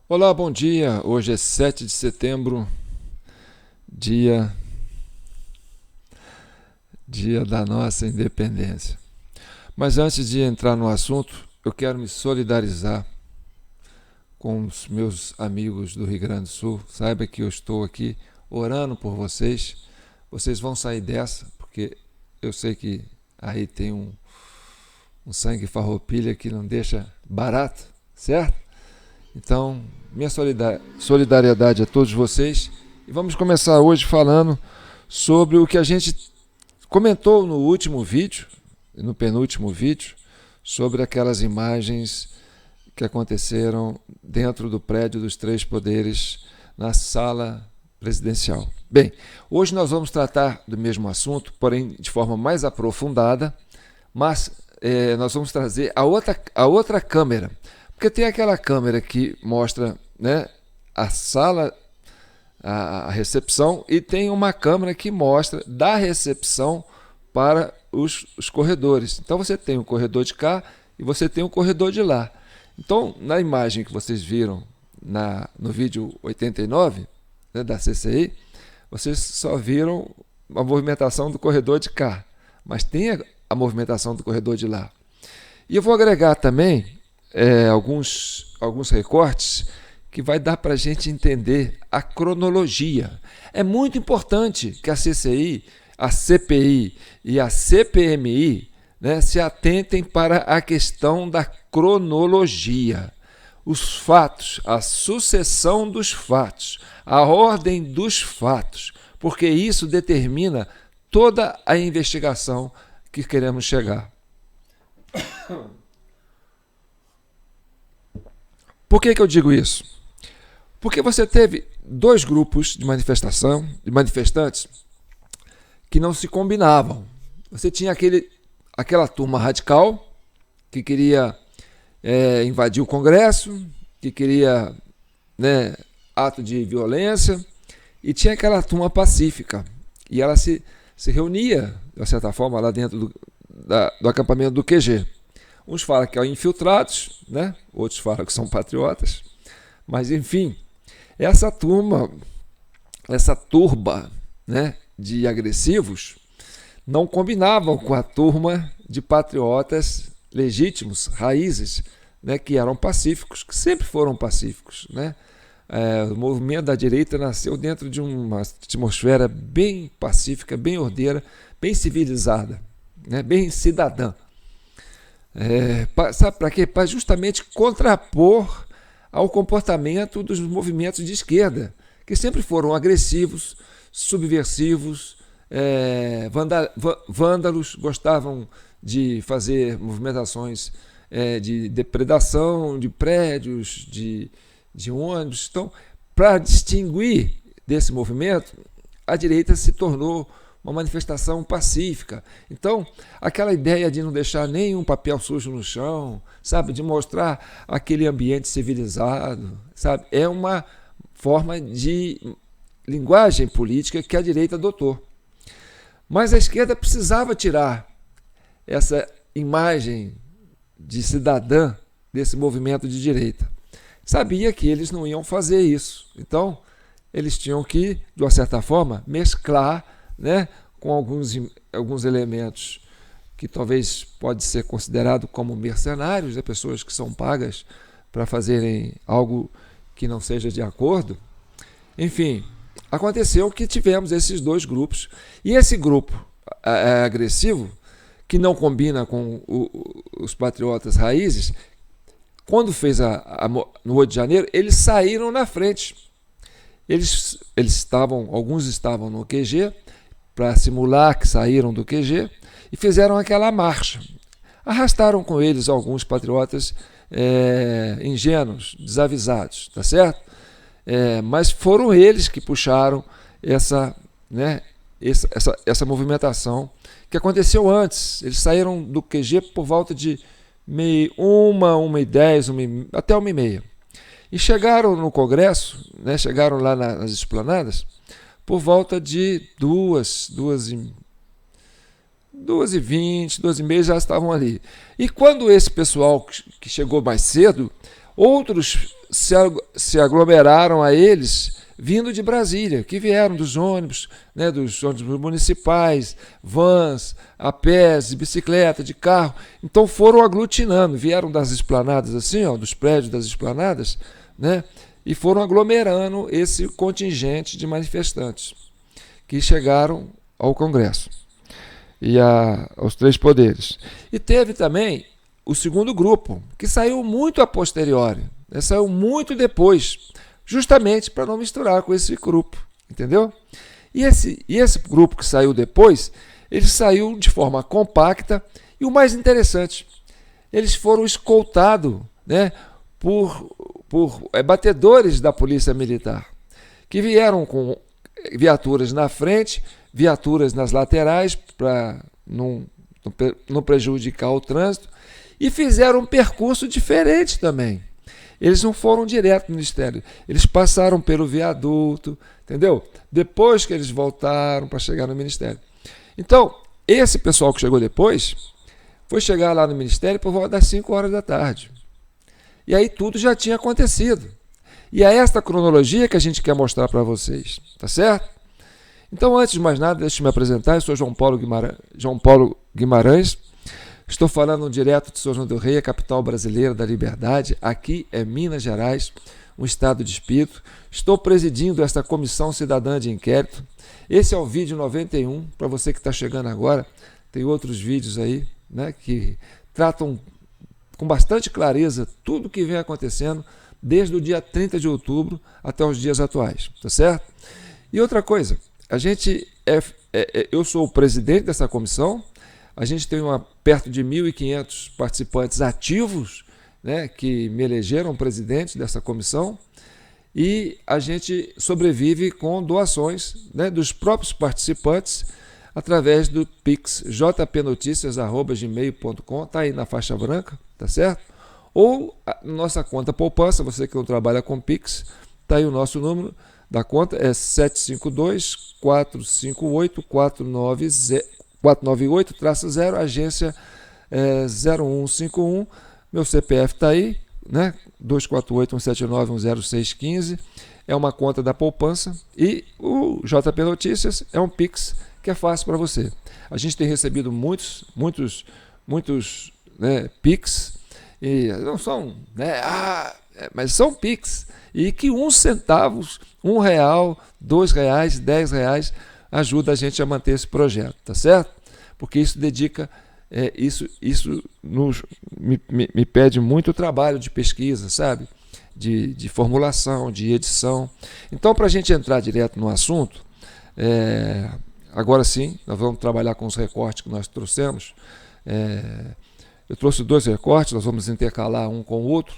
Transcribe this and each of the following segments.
Olá, bom dia. Hoje é 7 de setembro, dia, dia da nossa independência. Mas antes de entrar no assunto, eu quero me solidarizar com os meus amigos do Rio Grande do Sul. Saiba que eu estou aqui orando por vocês. Vocês vão sair dessa, porque eu sei que aí tem um sangue farroupilha que não deixa barato, certo? Então, minha solidariedade a todos vocês. E vamos começar hoje falando sobre o que a gente comentou no último vídeo, no penúltimo vídeo, sobre aquelas imagens que aconteceram dentro do prédio dos Três Poderes, na sala presidencial. Bem, hoje nós vamos tratar do mesmo assunto, porém de forma mais aprofundada, mas nós vamos trazer a outra câmera. Porque tem aquela câmera que mostra, né, a sala, a recepção, e tem uma câmera que mostra da recepção para os corredores. Então você tem um corredor de cá e você tem um corredor de lá. Então, na imagem que vocês viram no vídeo 89, né, da CCI, vocês só viram a movimentação do corredor de cá, mas tem a movimentação do corredor de lá. E eu vou agregar também alguns recortes que vai dar para a gente entender a cronologia. É muito importante que a CCI, a CPI e a CPMI, né, se atentem para a questão da cronologia. Os fatos, a sucessão dos fatos, a ordem dos fatos, porque isso determina toda a investigação que queremos chegar. Por que eu digo isso? Porque você teve dois grupos de manifestantes que não se combinavam. Você tinha aquela turma radical que queria invadir o Congresso, que queria, né, ato de violência, e tinha aquela turma pacífica. E ela se reunia, de certa forma, lá dentro do acampamento do QG. Uns falam que são infiltrados, né? Outros falam que são patriotas. Mas, enfim, essa turba, né, de agressivos não combinavam com a turma de patriotas legítimos, raízes, né, que eram pacíficos, que sempre foram pacíficos, né? O movimento da direita nasceu dentro de uma atmosfera bem pacífica, bem ordeira, bem civilizada, né, bem cidadã. Sabe para quê? Para justamente contrapor ao comportamento dos movimentos de esquerda, que sempre foram agressivos, subversivos, vândalos, gostavam de fazer movimentações de depredação de prédios, de ônibus. Então, para distinguir desse movimento, a direita se tornou uma manifestação pacífica. Então, aquela ideia de não deixar nenhum papel sujo no chão, sabe, de mostrar aquele ambiente civilizado, sabe, é uma forma de linguagem política que a direita adotou. Mas a esquerda precisava tirar essa imagem de cidadã desse movimento de direita. Sabia que eles não iam fazer isso. Então, eles tinham que, de uma certa forma, mesclar, né, com alguns elementos que talvez pode ser considerado como mercenários, pessoas que são pagas para fazerem algo que não seja de acordo. Enfim, aconteceu que tivemos esses dois grupos. E esse grupo agressivo, que não combina com os patriotas raízes, quando fez no 8 de janeiro, eles saíram na frente. Alguns estavam no QG, para simular que saíram do QG, e fizeram aquela marcha. Arrastaram com eles alguns patriotas ingênuos, desavisados, tá certo? Mas foram eles que puxaram essa movimentação que aconteceu antes. Eles saíram do QG por volta de 1h10, até 1h30. E chegaram no Congresso, né, chegaram lá nas esplanadas, por volta de 2h20, 2h30, já estavam ali. E quando esse pessoal que chegou mais cedo Outros se aglomeraram a eles vindo de Brasília, que vieram dos ônibus, né, dos ônibus municipais, vans, a pés, de bicicleta, de carro. Então foram aglutinando, vieram das esplanadas assim, ó, dos prédios das esplanadas, né, e foram aglomerando esse contingente de manifestantes que chegaram ao Congresso e aos três poderes. E teve também o segundo grupo, que saiu muito a posteriori, né, saiu muito depois, justamente para não misturar com esse grupo, entendeu? E esse grupo que saiu depois, ele saiu de forma compacta e o mais interessante, eles foram escoltados, né, por batedores da Polícia Militar, que vieram com viaturas na frente, viaturas nas laterais para não prejudicar o trânsito e fizeram um percurso diferente também. Eles não foram direto no ministério, eles passaram pelo viaduto, entendeu? Depois que eles voltaram para chegar no ministério. Então, esse pessoal que chegou depois, foi chegar lá no ministério por volta das 5 horas da tarde. E aí tudo já tinha acontecido. E é esta cronologia que a gente quer mostrar para vocês, tá certo? Então, antes de mais nada, deixa eu me apresentar, eu sou João Paulo Guimarães. Estou falando direto de São João del Rei, a capital brasileira da liberdade. Aqui é Minas Gerais, um estado de espírito. Estou presidindo esta Comissão Cidadã de Inquérito. Esse é o vídeo 91, para você que está chegando agora. Tem outros vídeos aí, né, que tratam com bastante clareza tudo o que vem acontecendo desde o dia 30 de outubro até os dias atuais, tá certo? E outra coisa, eu sou o presidente dessa comissão. A gente tem perto de 1.500 participantes ativos, né, que me elegeram presidente dessa comissão, e a gente sobrevive com doações, né, dos próprios participantes através do Pix, jpnoticias@gmail.com, está aí na faixa branca, tá certo? Ou a nossa conta poupança, você que não trabalha com Pix, está aí o nosso número da conta, é 752-458-498-0, agência 0151, meu CPF está aí, né? 248-179-10615, é uma conta da poupança, e o JP Notícias é um Pix que é fácil para você. A gente tem recebido muitos, né, Pix, e não são, né, mas são Pix, e que R$1, R$1, R$2, R$10 ajuda a gente a manter esse projeto, tá certo? Porque isso dedica, me pede muito trabalho de pesquisa, sabe? De formulação, de edição. Então, para a gente entrar direto no assunto, agora sim, nós vamos trabalhar com os recortes que nós trouxemos. Eu trouxe 2 recortes, nós vamos intercalar um com o outro.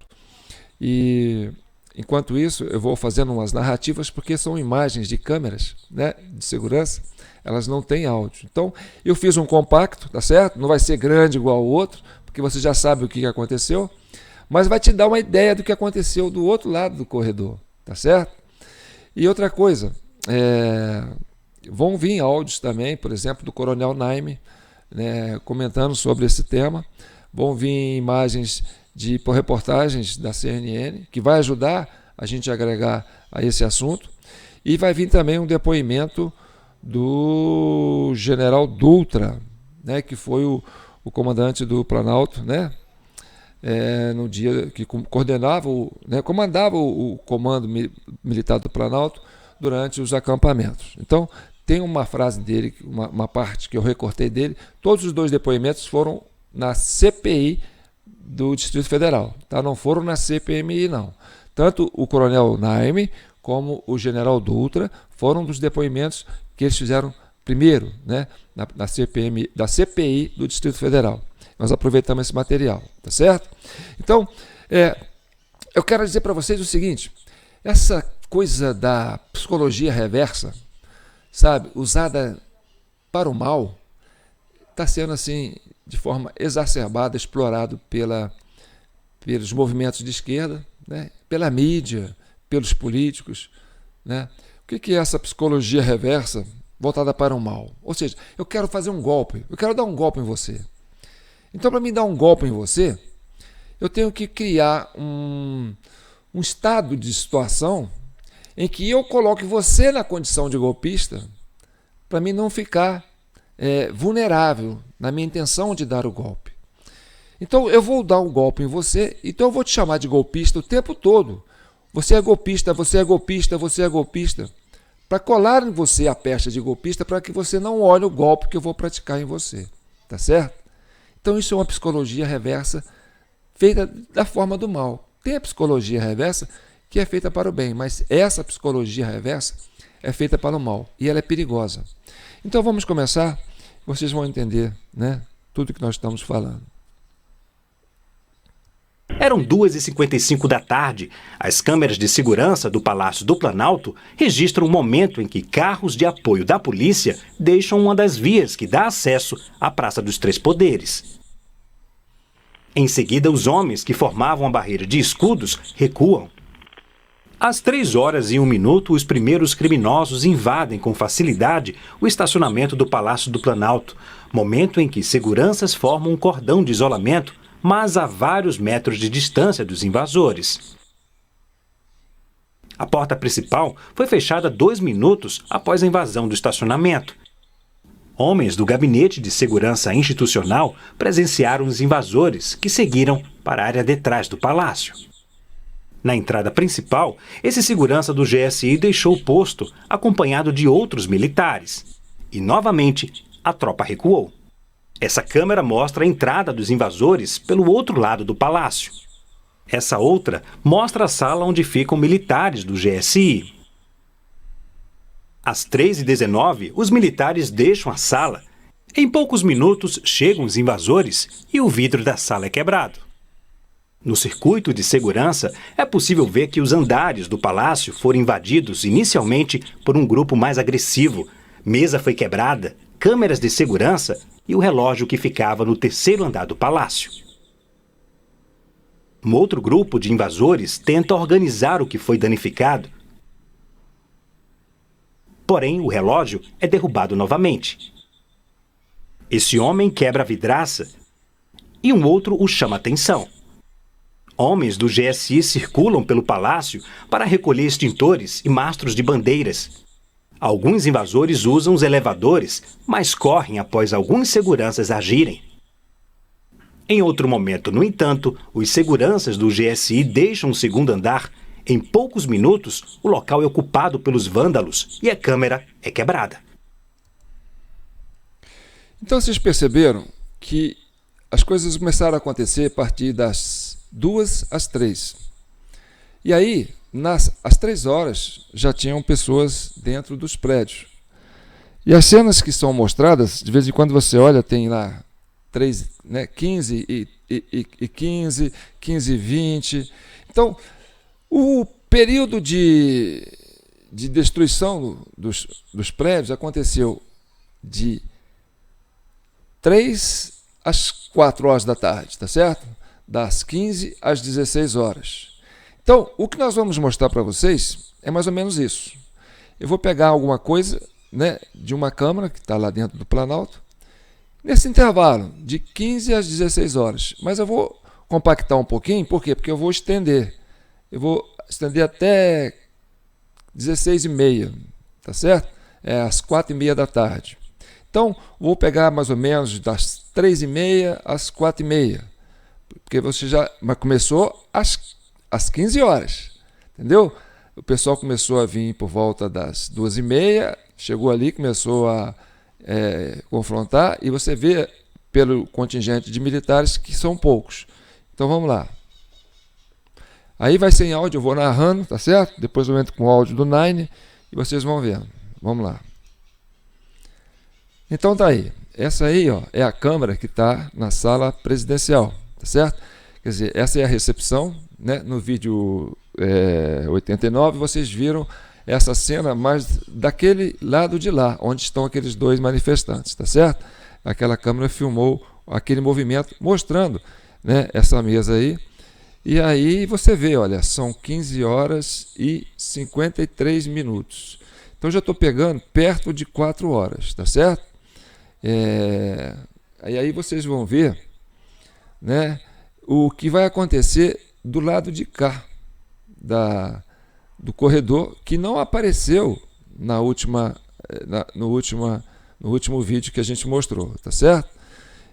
E enquanto isso, eu vou fazendo umas narrativas, porque são imagens de câmeras, né, de segurança, elas não têm áudio. Então, eu fiz um compacto, tá certo? Não vai ser grande igual o outro, porque você já sabe o que aconteceu, mas vai te dar uma ideia do que aconteceu do outro lado do corredor, tá certo? E outra coisa, vão vir áudios também, por exemplo, do Coronel Naime, né, comentando sobre esse tema, vão vir imagens por reportagens da CNN, que vai ajudar a gente a agregar a esse assunto, e vai vir também um depoimento do general Dutra, né, que foi o comandante do Planalto, né, no dia que comandava o comando militar do Planalto durante os acampamentos. Então, tem uma frase dele, uma parte que eu recortei dele. Todos os 2 depoimentos foram na CPI do Distrito Federal, tá? Não foram na CPMI, não. Tanto o Coronel Naime como o general Dutra foram dos depoimentos que eles fizeram primeiro, né, na CPI do Distrito Federal. Nós aproveitamos esse material, tá certo? Então, eu quero dizer para vocês o seguinte: essa coisa da psicologia reversa, sabe, usada para o mal, está sendo assim, de forma exacerbada, explorado pelos movimentos de esquerda, né, pela mídia, pelos políticos, né? O que é essa psicologia reversa voltada para o mal? Ou seja, eu quero fazer um golpe, eu quero dar um golpe em você. Então, para mim dar um golpe em você, eu tenho que criar um estado de situação em que eu coloque você na condição de golpista para mim não ficar vulnerável na minha intenção de dar o golpe. Então eu vou dar um golpe em você, então eu vou te chamar de golpista o tempo todo. Você é golpista, você é golpista, você é golpista. Para colar em você a pecha de golpista para que você não olhe o golpe que eu vou praticar em você. Tá certo? Então isso é uma psicologia reversa feita da forma do mal. Tem a psicologia reversa que é feita para o bem, mas essa psicologia reversa é feita para o mal e ela é perigosa. Então vamos começar, vocês vão entender, né, tudo que nós estamos falando. Eram 2h55 da tarde. As câmeras de segurança do Palácio do Planalto registram o momento em que carros de apoio da polícia deixam uma das vias que dá acesso à Praça dos Três Poderes. Em seguida, os homens que formavam a barreira de escudos recuam. Às 3h01, os primeiros criminosos invadem com facilidade o estacionamento do Palácio do Planalto, momento em que seguranças formam um cordão de isolamento, mas a vários metros de distância dos invasores. A porta principal foi fechada 2 minutos após a invasão do estacionamento. Homens do Gabinete de Segurança Institucional presenciaram os invasores, que seguiram para a área de trás do palácio. Na entrada principal, esse segurança do GSI deixou o posto, acompanhado de outros militares. E, novamente, a tropa recuou. Essa câmera mostra a entrada dos invasores pelo outro lado do palácio. Essa outra mostra a sala onde ficam militares do GSI. Às 3h19, os militares deixam a sala. Em poucos minutos, chegam os invasores e o vidro da sala é quebrado. No circuito de segurança, é possível ver que os andares do palácio foram invadidos inicialmente por um grupo mais agressivo. Mesa foi quebrada, câmeras de segurança e o relógio que ficava no 3º andar do palácio. Um outro grupo de invasores tenta organizar o que foi danificado. Porém, o relógio é derrubado novamente. Esse homem quebra a vidraça e um outro o chama a atenção. Homens do GSI circulam pelo palácio para recolher extintores e mastros de bandeiras. Alguns invasores usam os elevadores, mas correm após alguns seguranças agirem. Em outro momento, no entanto, os seguranças do GSI deixam o 2º andar. Em poucos minutos, o local é ocupado pelos vândalos e a câmera é quebrada. Então vocês perceberam que as coisas começaram a acontecer a partir das 2 às 3. E aí, às 3 horas, já tinham pessoas dentro dos prédios. E as cenas que são mostradas, de vez em quando você olha, tem lá 15 e 15, 15 e 20. Então, o período de destruição dos prédios aconteceu de 3 às 4 horas da tarde, tá certo? Das 15 às 16 horas. Então, o que nós vamos mostrar para vocês é mais ou menos isso. Eu vou pegar alguma coisa, né, de uma câmera que está lá dentro do Planalto, nesse intervalo de 15 às 16 horas. Mas eu vou compactar um pouquinho, por quê? Porque eu vou estender. Eu vou estender até 16h30, tá certo? Às 4h30 da tarde. Então, vou pegar mais ou menos das 3h30 às 4h30. Porque você já começou às 15 horas, entendeu? O pessoal começou a vir por volta das 2h30, chegou ali, começou a confrontar, e você vê pelo contingente de militares que são poucos. Então vamos lá. Aí vai ser em áudio, eu vou narrando, tá certo? Depois eu entro com o áudio do Nine e vocês vão vendo. Vamos lá. Então tá aí. Essa aí, ó, é a câmera que está na sala presidencial, tá certo? Quer dizer, essa é a recepção, né? No vídeo 89 vocês viram essa cena, mas daquele lado de lá, onde estão aqueles 2 manifestantes, tá certo? Aquela câmera filmou aquele movimento, mostrando, né, essa mesa aí. E aí você vê, olha, são 15 horas e 53 minutos. Então já estou pegando perto de 4 horas, tá certo? E aí vocês vão ver, né, o que vai acontecer do lado de cá do corredor, que não apareceu no último vídeo que a gente mostrou, tá certo?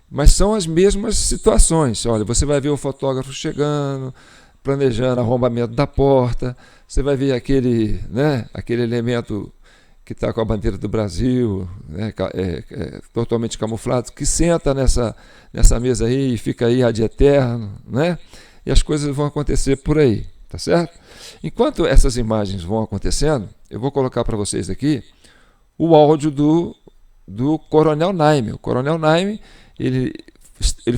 Mas são as mesmas situações. Olha, você vai ver o fotógrafo chegando, planejando arrombamento da porta, você vai ver aquele elemento que está com a bandeira do Brasil, né, totalmente camuflado, que senta nessa mesa aí e fica aí ad eterno, né? E as coisas vão acontecer por aí, tá certo? Enquanto essas imagens vão acontecendo, eu vou colocar para vocês aqui o áudio do Coronel Naime. O Coronel Naime, ele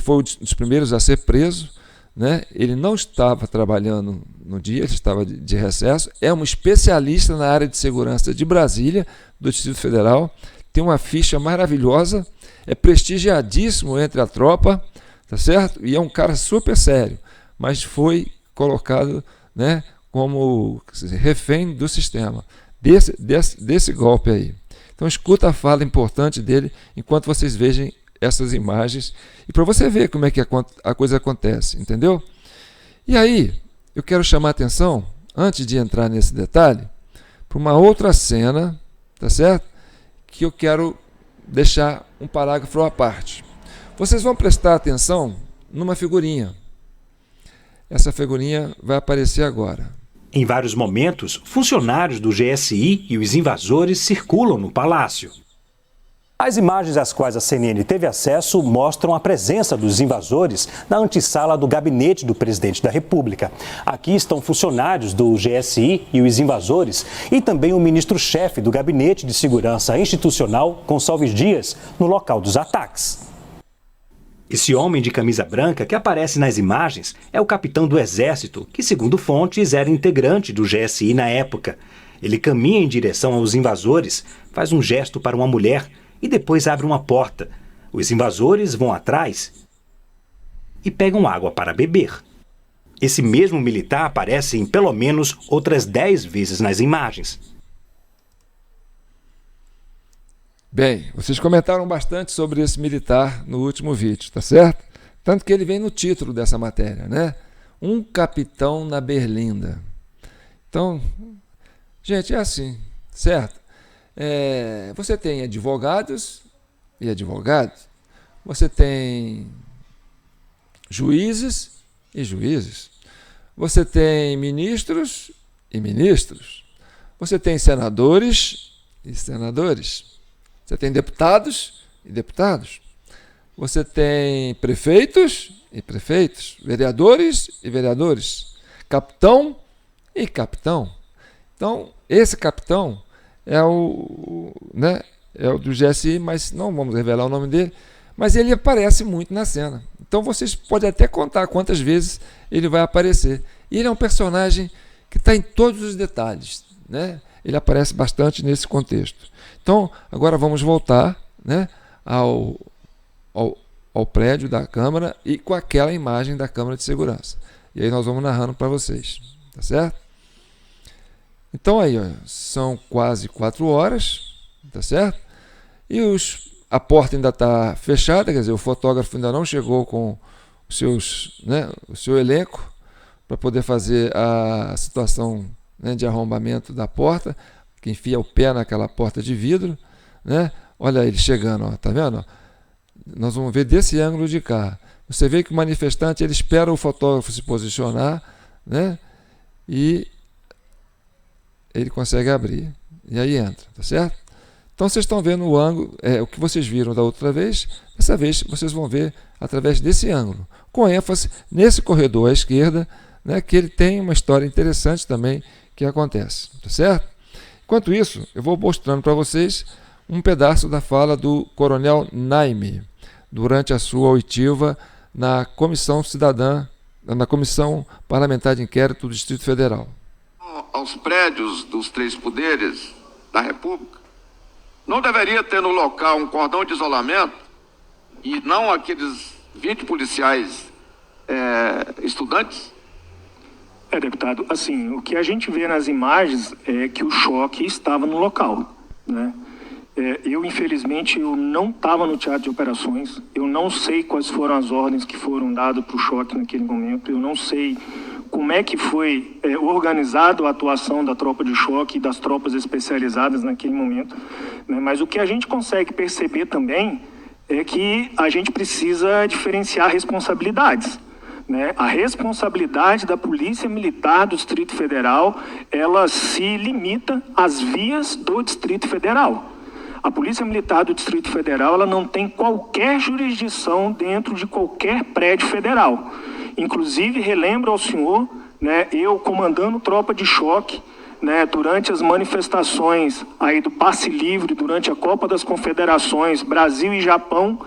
foi um dos primeiros a ser preso, né? Ele não estava trabalhando no dia, ele estava de recesso, é um especialista na área de segurança de Brasília, do Distrito Federal, tem uma ficha maravilhosa, é prestigiadíssimo entre a tropa, tá certo? E é um cara super sério, mas foi colocado, né, como refém do sistema, desse golpe aí. Então escuta a fala importante dele enquanto vocês vejam essas imagens e para você ver como é que a coisa acontece, entendeu? E aí, eu quero chamar a atenção, antes de entrar nesse detalhe, para uma outra cena, tá certo? Que eu quero deixar um parágrafo à parte. Vocês vão prestar atenção numa figurinha. Essa figurinha vai aparecer agora. Em vários momentos, funcionários do GSI e os invasores circulam no palácio. As imagens às quais a CNN teve acesso mostram a presença dos invasores na antessala do gabinete do presidente da República. Aqui estão funcionários do GSI e os invasores e também o ministro-chefe do Gabinete de Segurança Institucional, Gonçalves Dias, no local dos ataques. Esse homem de camisa branca que aparece nas imagens é o capitão do Exército, que, segundo fontes, era integrante do GSI na época. Ele caminha em direção aos invasores, faz um gesto para uma mulher e depois abre uma porta. Os invasores vão atrás e pegam água para beber. Esse mesmo militar aparece em pelo menos outras 10 vezes nas imagens. Bem, vocês comentaram bastante sobre esse militar no último vídeo, tá certo? Tanto que ele vem no título dessa matéria, né? Um capitão na Berlinda. Então, gente, é assim, certo? Você tem advogados e advogados, você tem juízes e juízes, você tem ministros e ministros, você tem senadores e senadores, você tem deputados e deputados, você tem prefeitos e prefeitos, vereadores e vereadores, capitão e capitão. Então, esse capitão é o do GSI, mas não vamos revelar o nome dele, mas ele aparece muito na cena. Então vocês podem até contar quantas vezes ele vai aparecer. E ele é um personagem que está em todos os detalhes, né? Ele aparece bastante nesse contexto. Então, agora vamos voltar, né, ao prédio da Câmara e com aquela imagem da Câmara de Segurança. E aí nós vamos narrando para vocês, tá certo? Então aí, ó, são quase 4 horas, tá certo? E a porta ainda está fechada, quer dizer, o fotógrafo ainda não chegou com o seu elenco para poder fazer a situação, né, de arrombamento da porta, que enfia o pé naquela porta de vidro, né? Olha ele chegando, ó, tá vendo? Nós vamos ver desse ângulo de cá. Você vê que o manifestante ele espera o fotógrafo se posicionar, né? E ele consegue abrir e aí entra, tá certo? Então vocês estão vendo o ângulo, o que vocês viram da outra vez, dessa vez vocês vão ver através desse ângulo, com ênfase nesse corredor à esquerda, né, que ele tem uma história interessante também que acontece, tá certo? Enquanto isso, eu vou mostrando para vocês um pedaço da fala do Coronel Naime, durante a sua oitiva na Comissão Parlamentar de Inquérito do Distrito Federal. Aos prédios dos 3 poderes da República, não deveria ter no local um cordão de isolamento e não aqueles 20 policiais estudantes? Deputado, assim, o que a gente vê nas imagens é que o choque estava no local, né? Infelizmente, eu não estava no teatro de operações, eu não sei quais foram as ordens que foram dadas para o choque naquele momento, eu não sei como é que foi organizada a atuação da tropa de choque e das tropas especializadas naquele momento, né? Mas o que a gente consegue perceber também é que a gente precisa diferenciar responsabilidades, né? A responsabilidade da Polícia Militar do Distrito Federal, ela se limita às vias do Distrito Federal. A Polícia Militar do Distrito Federal, ela não tem qualquer jurisdição dentro de qualquer prédio federal. Inclusive, relembro ao senhor, né, eu comandando tropa de choque, né, durante as manifestações aí do Passe Livre, durante a Copa das Confederações, Brasil e Japão,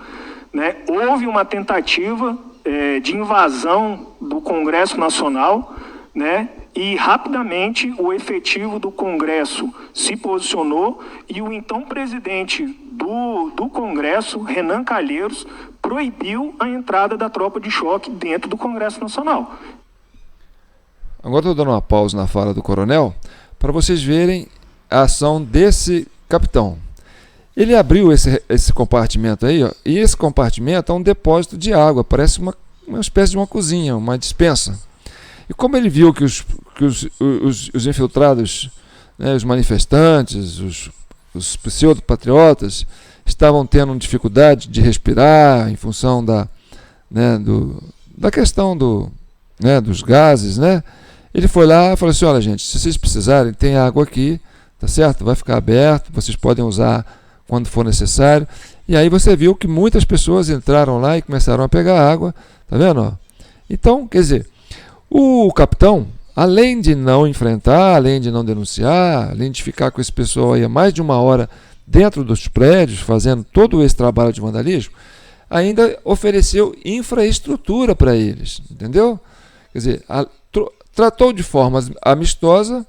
né, houve uma tentativa de invasão do Congresso Nacional, né, e rapidamente o efetivo do Congresso se posicionou e o então presidente do Congresso, Renan Calheiros, proibiu a entrada da tropa de choque dentro do Congresso Nacional. Agora estou dando uma pausa na fala do coronel para vocês verem a ação desse capitão. Ele abriu esse compartimento aí, ó, e esse compartimento é um depósito de água, parece uma espécie de uma cozinha, uma despensa. E como ele viu que os infiltrados, né, os manifestantes, os pseudo-patriotas, estavam tendo dificuldade de respirar em função da questão dos gases, né? Ele foi lá e falou assim: olha, gente, se vocês precisarem, tem água aqui, tá certo? Vai ficar aberto, vocês podem usar quando for necessário. E aí você viu que muitas pessoas entraram lá e começaram a pegar água, tá vendo? Ó? Então, quer dizer, o capitão, além de não enfrentar, além de não denunciar, além de ficar com esse pessoal aí há mais de uma hora dentro dos prédios, fazendo todo esse trabalho de vandalismo, ainda ofereceu infraestrutura para eles, entendeu? Quer dizer, tratou de forma amistosa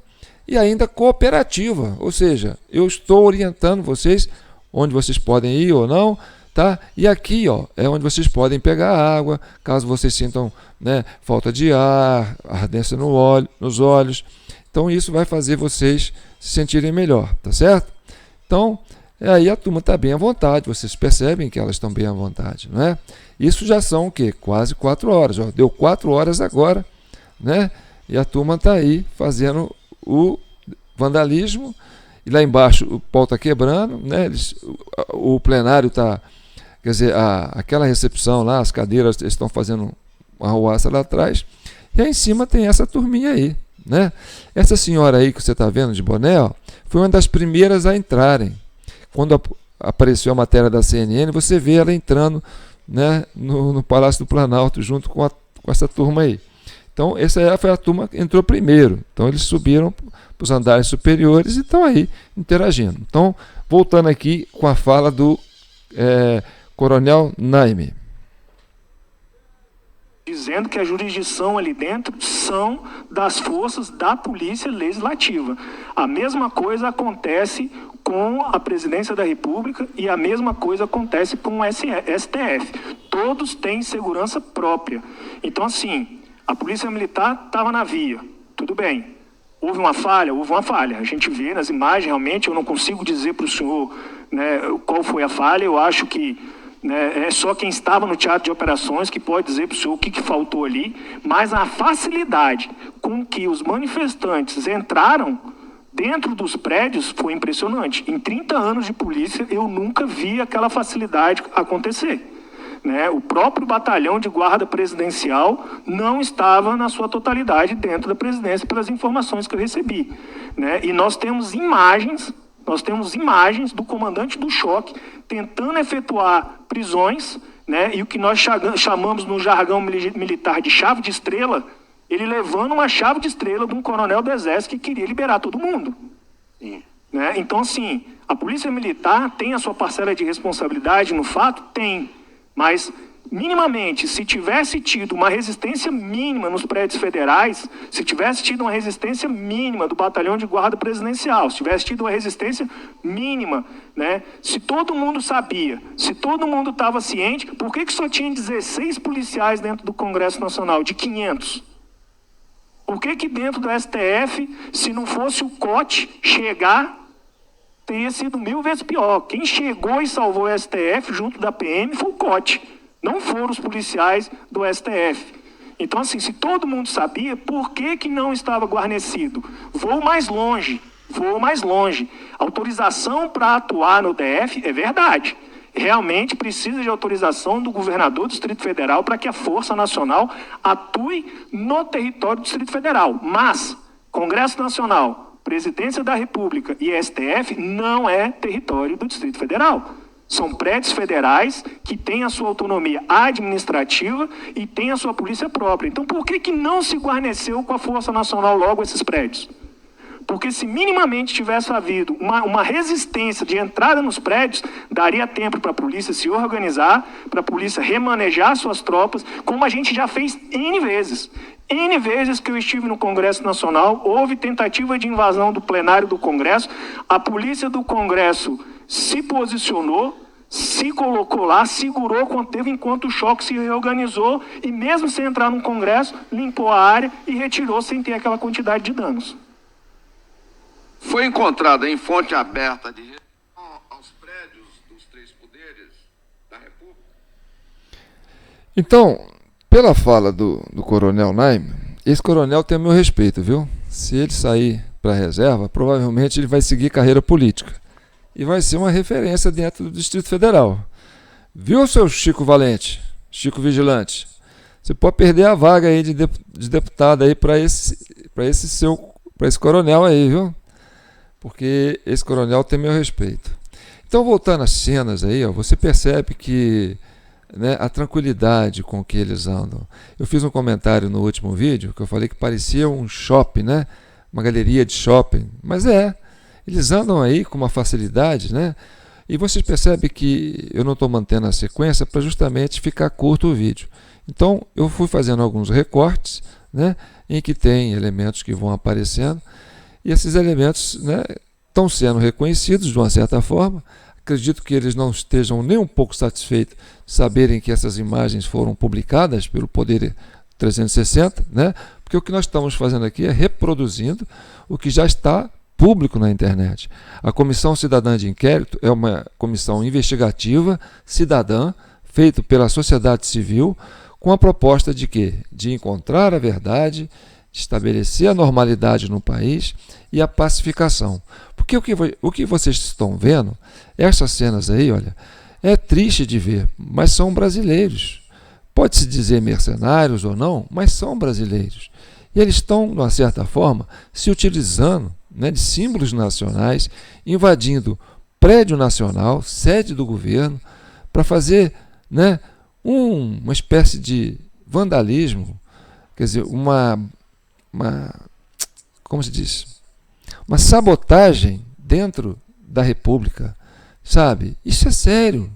e ainda cooperativa, ou seja, eu estou orientando vocês onde vocês podem ir ou não, tá? E aqui, ó, é onde vocês podem pegar água, caso vocês sintam, né, falta de ar, ardência nos olhos. Então isso vai fazer vocês se sentirem melhor, tá certo? Então, aí a turma está bem à vontade, vocês percebem que elas estão bem à vontade, não é? Isso já são o quê? Quase 4 horas, ó, deu 4 horas agora, né? E a turma está aí fazendo o vandalismo, e lá embaixo o pau está quebrando, né? O plenário está, quer dizer, aquela recepção lá, as cadeiras estão fazendo uma arruaça lá atrás, e aí em cima tem essa turminha aí, né? Essa senhora aí que você está vendo de boné, ó, foi uma das primeiras a entrarem. Quando apareceu a matéria da CNN, você vê ela entrando, né, no Palácio do Planalto junto com essa turma aí. Então, essa foi a turma que entrou primeiro. Então, eles subiram para os andares superiores e estão aí interagindo. Então, voltando aqui com a fala do Coronel Naime. Dizendo que a jurisdição ali dentro são das forças da Polícia Legislativa. A mesma coisa acontece com a Presidência da República e a mesma coisa acontece com o STF. Todos têm segurança própria. Então, assim, a Polícia Militar estava na via, tudo bem. Houve uma falha? Houve uma falha. A gente vê nas imagens, realmente, eu não consigo dizer para o senhor, né, qual foi a falha. Eu acho que, né, é só quem estava no teatro de operações que pode dizer para o senhor o que faltou ali. Mas a facilidade com que os manifestantes entraram dentro dos prédios foi impressionante. Em 30 anos de polícia, eu nunca vi aquela facilidade acontecer. Né? O próprio batalhão de guarda presidencial não estava na sua totalidade dentro da presidência, pelas informações que eu recebi. Né? E nós temos imagens do comandante do choque tentando efetuar prisões, né? E o que nós chamamos no jargão militar de chave de estrela, ele levando uma chave de estrela de um coronel do Exército que queria liberar todo mundo. Sim. Né? Então, assim, a Polícia Militar tem a sua parcela de responsabilidade no fato? Tem. Mas, minimamente, se tivesse tido uma resistência mínima nos prédios federais, se tivesse tido uma resistência mínima do batalhão de guarda presidencial, se tivesse tido uma resistência mínima, né? Se todo mundo sabia, se todo mundo estava ciente, por que só tinha 16 policiais dentro do Congresso Nacional, de 500? Por que dentro do STF, se não fosse o COT chegar, teria sido 1000 vezes pior. Quem chegou e salvou o STF junto da PM foi o COT, não foram os policiais do STF. Então, assim, se todo mundo sabia, por que não estava guarnecido? Vou mais longe. Autorização para atuar no DF é verdade. Realmente precisa de autorização do governador do Distrito Federal para que a Força Nacional atue no território do Distrito Federal. Mas Congresso Nacional, Presidência da República e STF não é território do Distrito Federal. São prédios federais que têm a sua autonomia administrativa e têm a sua polícia própria. Então, por que não se guarneceu com a Força Nacional logo esses prédios? Porque se minimamente tivesse havido uma resistência de entrada nos prédios, daria tempo para a polícia se organizar, para a polícia remanejar suas tropas, como a gente já fez N vezes. N vezes que eu estive no Congresso Nacional, houve tentativa de invasão do plenário do Congresso, a polícia do Congresso se posicionou, se colocou lá, segurou, conteve enquanto o choque se reorganizou e mesmo sem entrar no Congresso, limpou a área e retirou sem ter aquela quantidade de danos. Foi encontrada em fonte aberta de aos prédios dos três poderes da República. Então, pela fala do coronel Naime, esse coronel tem o meu respeito, viu? Se ele sair para a reserva, provavelmente ele vai seguir carreira política. E vai ser uma referência dentro do Distrito Federal. Viu, seu Chico Valente, Chico Vigilante? Você pode perder a vaga aí de deputado aí para esse coronel aí, viu? Porque esse coronel tem meu respeito. Então, voltando às cenas aí, ó, você percebe que, né, a tranquilidade com que eles andam. Eu fiz um comentário no último vídeo que eu falei que parecia um shopping, né? Uma galeria de shopping. Mas eles andam aí com uma facilidade, né? E vocês percebem que eu não estou mantendo a sequência para justamente ficar curto o vídeo. Então, eu fui fazendo alguns recortes, né, em que tem elementos que vão aparecendo. E esses elementos, né, estão sendo reconhecidos de uma certa forma. Acredito que eles não estejam nem um pouco satisfeitos de saberem que essas imagens foram publicadas pelo Poder 360, né? Porque o que nós estamos fazendo aqui é reproduzindo o que já está público na internet. A Comissão Cidadã de Inquérito é uma comissão investigativa cidadã feita pela sociedade civil com a proposta de quê? De encontrar a verdade, estabelecer a normalidade no país e a pacificação. Porque o que vocês estão vendo, essas cenas aí, olha, é triste de ver, mas são brasileiros. Pode-se dizer mercenários ou não, mas são brasileiros. E eles estão, de uma certa forma, se utilizando, né, de símbolos nacionais, invadindo prédio nacional, sede do governo, para fazer, né, uma espécie de vandalismo, quer dizer, como se diz? Uma sabotagem dentro da República, sabe? Isso é sério.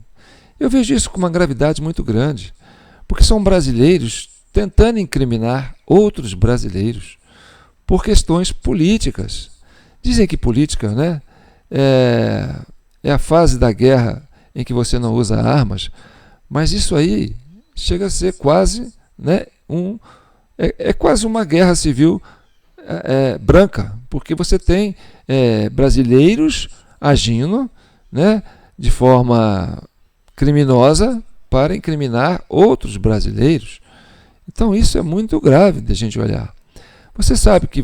Eu vejo isso com uma gravidade muito grande, porque são brasileiros tentando incriminar outros brasileiros por questões políticas. Dizem que política, né, é a fase da guerra em que você não usa armas, mas isso aí chega a ser quase, né, quase uma guerra civil branca, porque você tem brasileiros agindo, né, de forma criminosa para incriminar outros brasileiros. Então isso é muito grave de a gente olhar. Você sabe que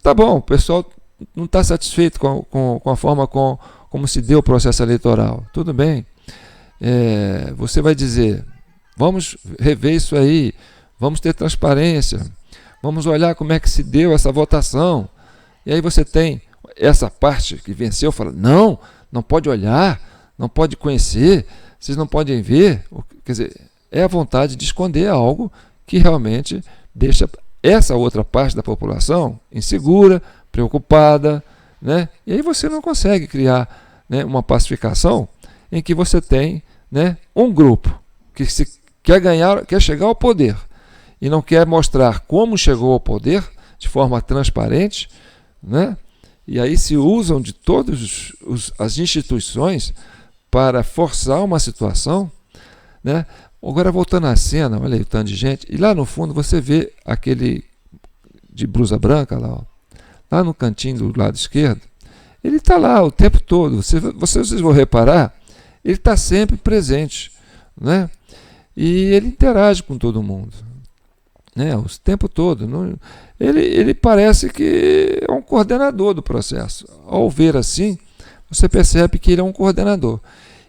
tá bom, o pessoal não está satisfeito com a forma como se deu o processo eleitoral. Tudo bem. Você vai dizer, vamos rever isso aí, vamos ter transparência, vamos olhar como é que se deu essa votação. E aí você tem essa parte que venceu, fala, não pode olhar, não pode conhecer, vocês não podem ver. Quer dizer, é a vontade de esconder algo que realmente deixa essa outra parte da população insegura, preocupada, né? E aí você não consegue criar, né, uma pacificação em que você tem, né, um grupo que quer chegar ao poder e não quer mostrar como chegou ao poder de forma transparente, né? E aí se usam de todas as instituições para forçar uma situação, né? Agora voltando à cena, olha aí o tanto de gente, e lá no fundo você vê aquele de blusa branca lá, ó, lá no cantinho do lado esquerdo, ele está lá o tempo todo. Vocês vão reparar, ele está sempre presente, né? E ele interage com todo mundo, né? O tempo todo. Ele parece que é um coordenador do processo. Ao ver assim, você percebe que ele é um coordenador.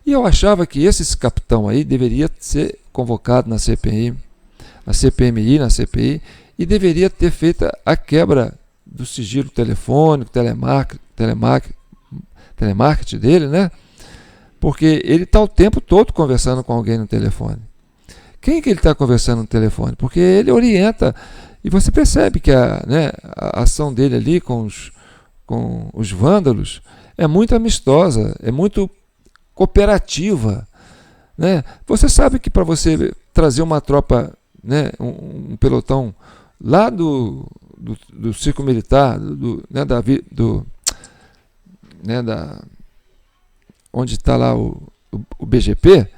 E eu achava que esse capitão aí deveria ser convocado na CPI, na CPMI, na CPI, e deveria ter feito a quebra do sigilo telefônico, telemarketing dele, né? Porque ele está o tempo todo conversando com alguém no telefone. Quem que ele está conversando no telefone? Porque ele orienta, e você percebe que a ação dele ali com os vândalos é muito amistosa, é muito cooperativa, né? Você sabe que para você trazer uma tropa, né, um pelotão lá do circo militar, onde está lá o BGP,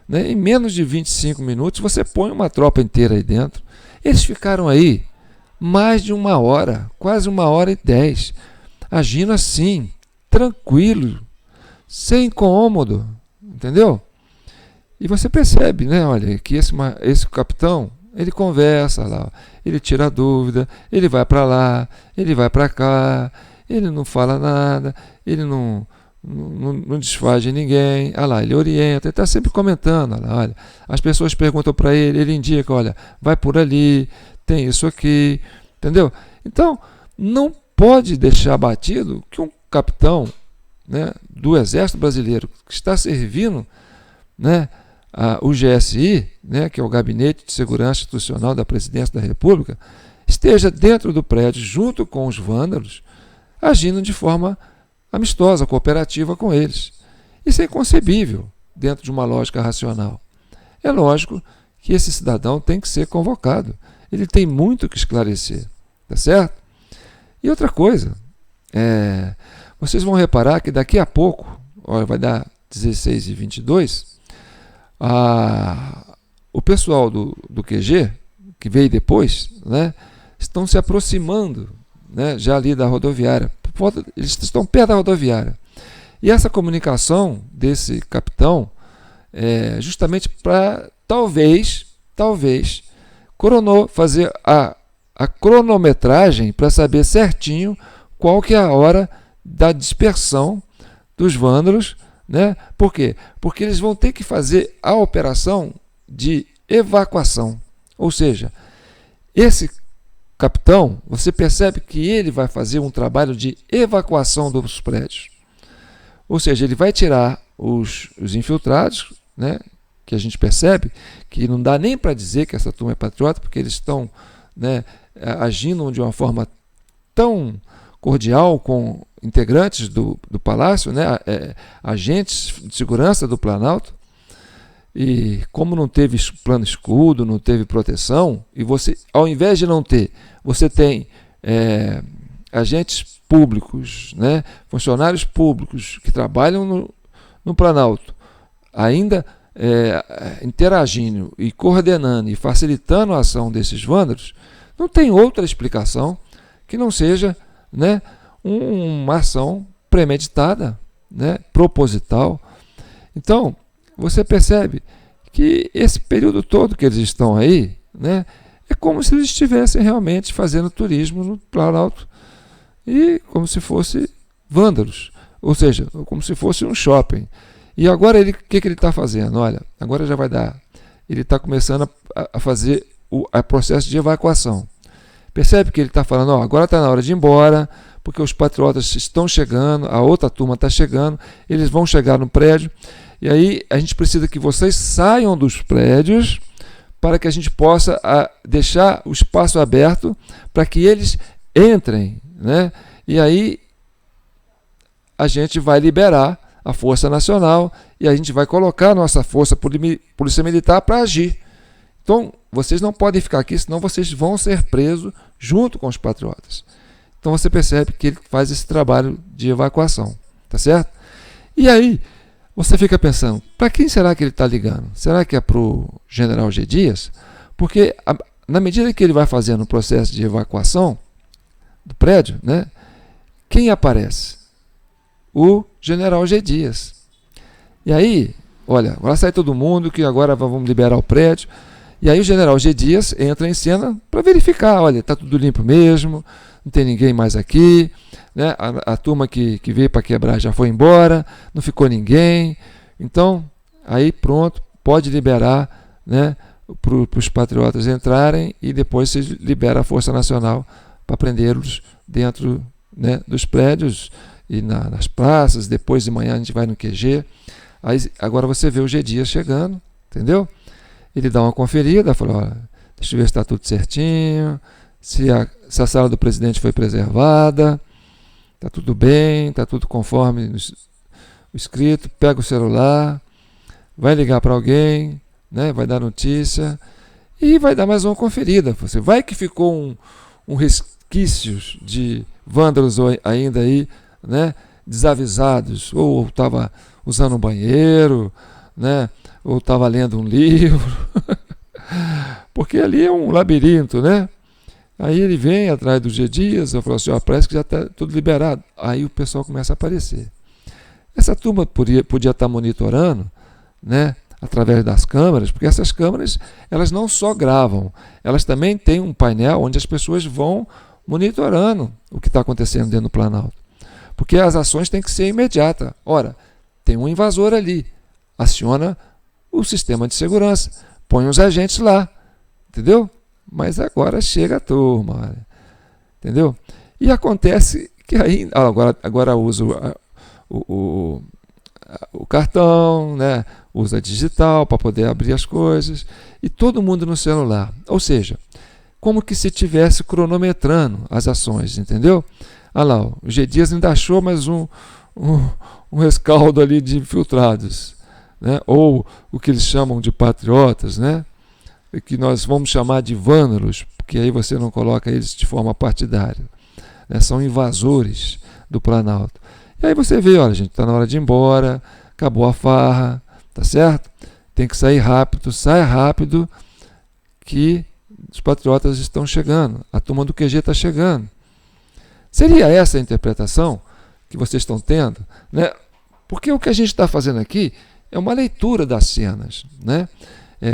né, em menos de 25 minutos você põe uma tropa inteira aí dentro. Eles ficaram aí mais de 1 hora, quase 1h10, agindo assim, tranquilo, sem incômodo, entendeu? E você percebe, né, olha, que esse capitão, ele conversa lá, ele tira a dúvida, ele vai para lá, ele vai para cá, ele não fala nada, ele não desfaz de ninguém, olha lá, ele orienta, ele está sempre comentando, olha, as pessoas perguntam para ele, ele indica, olha, vai por ali, tem isso aqui, entendeu? Então, não pode deixar batido que um capitão, né, do Exército Brasileiro que está servindo, né, o GSI, né, que é o Gabinete de Segurança Institucional da Presidência da República, esteja dentro do prédio junto com os vândalos, agindo de forma amistosa, cooperativa com eles. Isso é inconcebível dentro de uma lógica racional. É lógico que esse cidadão tem que ser convocado. Ele tem muito que esclarecer, tá certo? E outra coisa, vocês vão reparar que daqui a pouco, olha, vai dar 16h22, o pessoal do QG, que veio depois, né, estão se aproximando, né, já ali da rodoviária. Eles estão perto da rodoviária. E essa comunicação desse capitão é justamente para talvez fazer a cronometragem para saber certinho qual que é a hora da dispersão dos vândalos, né? Por quê? Porque eles vão ter que fazer a operação de evacuação. Ou seja, esse capitão, você percebe que ele vai fazer um trabalho de evacuação dos prédios. Ou seja, ele vai tirar os infiltrados, né, que a gente percebe que não dá nem para dizer que essa turma é patriota, porque eles estão, né, agindo de uma forma tão cordial com integrantes do Palácio, né, agentes de segurança do Planalto. E como não teve plano escudo, não teve proteção, e você, ao invés de não ter, você tem agentes públicos, né, funcionários públicos que trabalham no Planalto, ainda interagindo e coordenando e facilitando a ação desses vândalos, não tem outra explicação que não seja, né, uma ação premeditada, né, proposital. Então, você percebe que esse período todo que eles estão aí, né, é como se eles estivessem realmente fazendo turismo no Planalto e como se fosse vândalos, ou seja, como se fosse um shopping. E agora o que ele está fazendo? Olha, agora já vai dar. Ele está começando a fazer o processo de evacuação. Percebe que ele está falando, agora está na hora de ir embora, porque os patriotas estão chegando, a outra turma está chegando, eles vão chegar no prédio. E aí a gente precisa que vocês saiam dos prédios para que a gente possa deixar o espaço aberto para que eles entrem, né? E aí a gente vai liberar a Força Nacional e a gente vai colocar a nossa Força Polícia Militar para agir. Então, vocês não podem ficar aqui, senão vocês vão ser presos junto com os patriotas. Então você percebe que ele faz esse trabalho de evacuação, tá certo? E aí você fica pensando, para quem será que ele está ligando? Será que é para o general G. Dias? Porque na medida que ele vai fazendo o processo de evacuação do prédio, né, quem aparece? o general G. Dias. E aí, olha, agora sai todo mundo, que agora vamos liberar o prédio. E aí o general G. Dias entra em cena para verificar, olha, está tudo limpo mesmo, não tem ninguém mais aqui, né? A turma que veio para quebrar já foi embora, não ficou ninguém. Então, aí pronto, pode liberar, né, para os patriotas entrarem, e depois se libera a Força Nacional para prendê-los dentro, né, dos prédios e nas praças. Depois de manhã a gente vai no QG. Aí, agora você vê o G. Dias chegando, entendeu? Ele dá uma conferida, fala, olha, deixa eu ver se está tudo certinho, se a sala do presidente foi preservada, está tudo bem, está tudo conforme o escrito. Pega o celular, vai ligar para alguém, né, vai dar notícia e vai dar mais uma conferida. Você vai que ficou um resquícios de vândalos ainda aí, né, desavisados, ou estava usando um banheiro, né, ou estava lendo um livro, porque ali é um labirinto, né? Aí ele vem atrás do G. Dias, eu falo assim, ó, parece que já está tudo liberado. Aí o pessoal começa a aparecer. Essa turma podia estar monitorando, né, através das câmeras, porque essas câmeras, elas não só gravam, elas também têm um painel onde as pessoas vão monitorando o que está acontecendo dentro do Planalto. Porque as ações têm que ser imediatas. Ora, tem um invasor ali, aciona o sistema de segurança, põe os agentes lá, entendeu? Mas agora chega a turma, olha, entendeu? E acontece que aí, agora usa o cartão, né? Usa digital para poder abrir as coisas, e todo mundo no celular. Ou seja, como que se estivesse cronometrando as ações, entendeu? Olha lá, o G. Dias ainda achou mais um rescaldo ali de infiltrados, né? Ou o que eles chamam de patriotas, né? Que nós vamos chamar de vândalos, porque aí você não coloca eles de forma partidária, né? São invasores do Planalto. E aí você vê, olha, gente, está na hora de ir embora, acabou a farra, tá certo? Tem que sair rápido, sai rápido, que os patriotas estão chegando, a turma do QG está chegando. Seria essa a interpretação que vocês estão tendo, né? Porque o que a gente está fazendo aqui é uma leitura das cenas, né?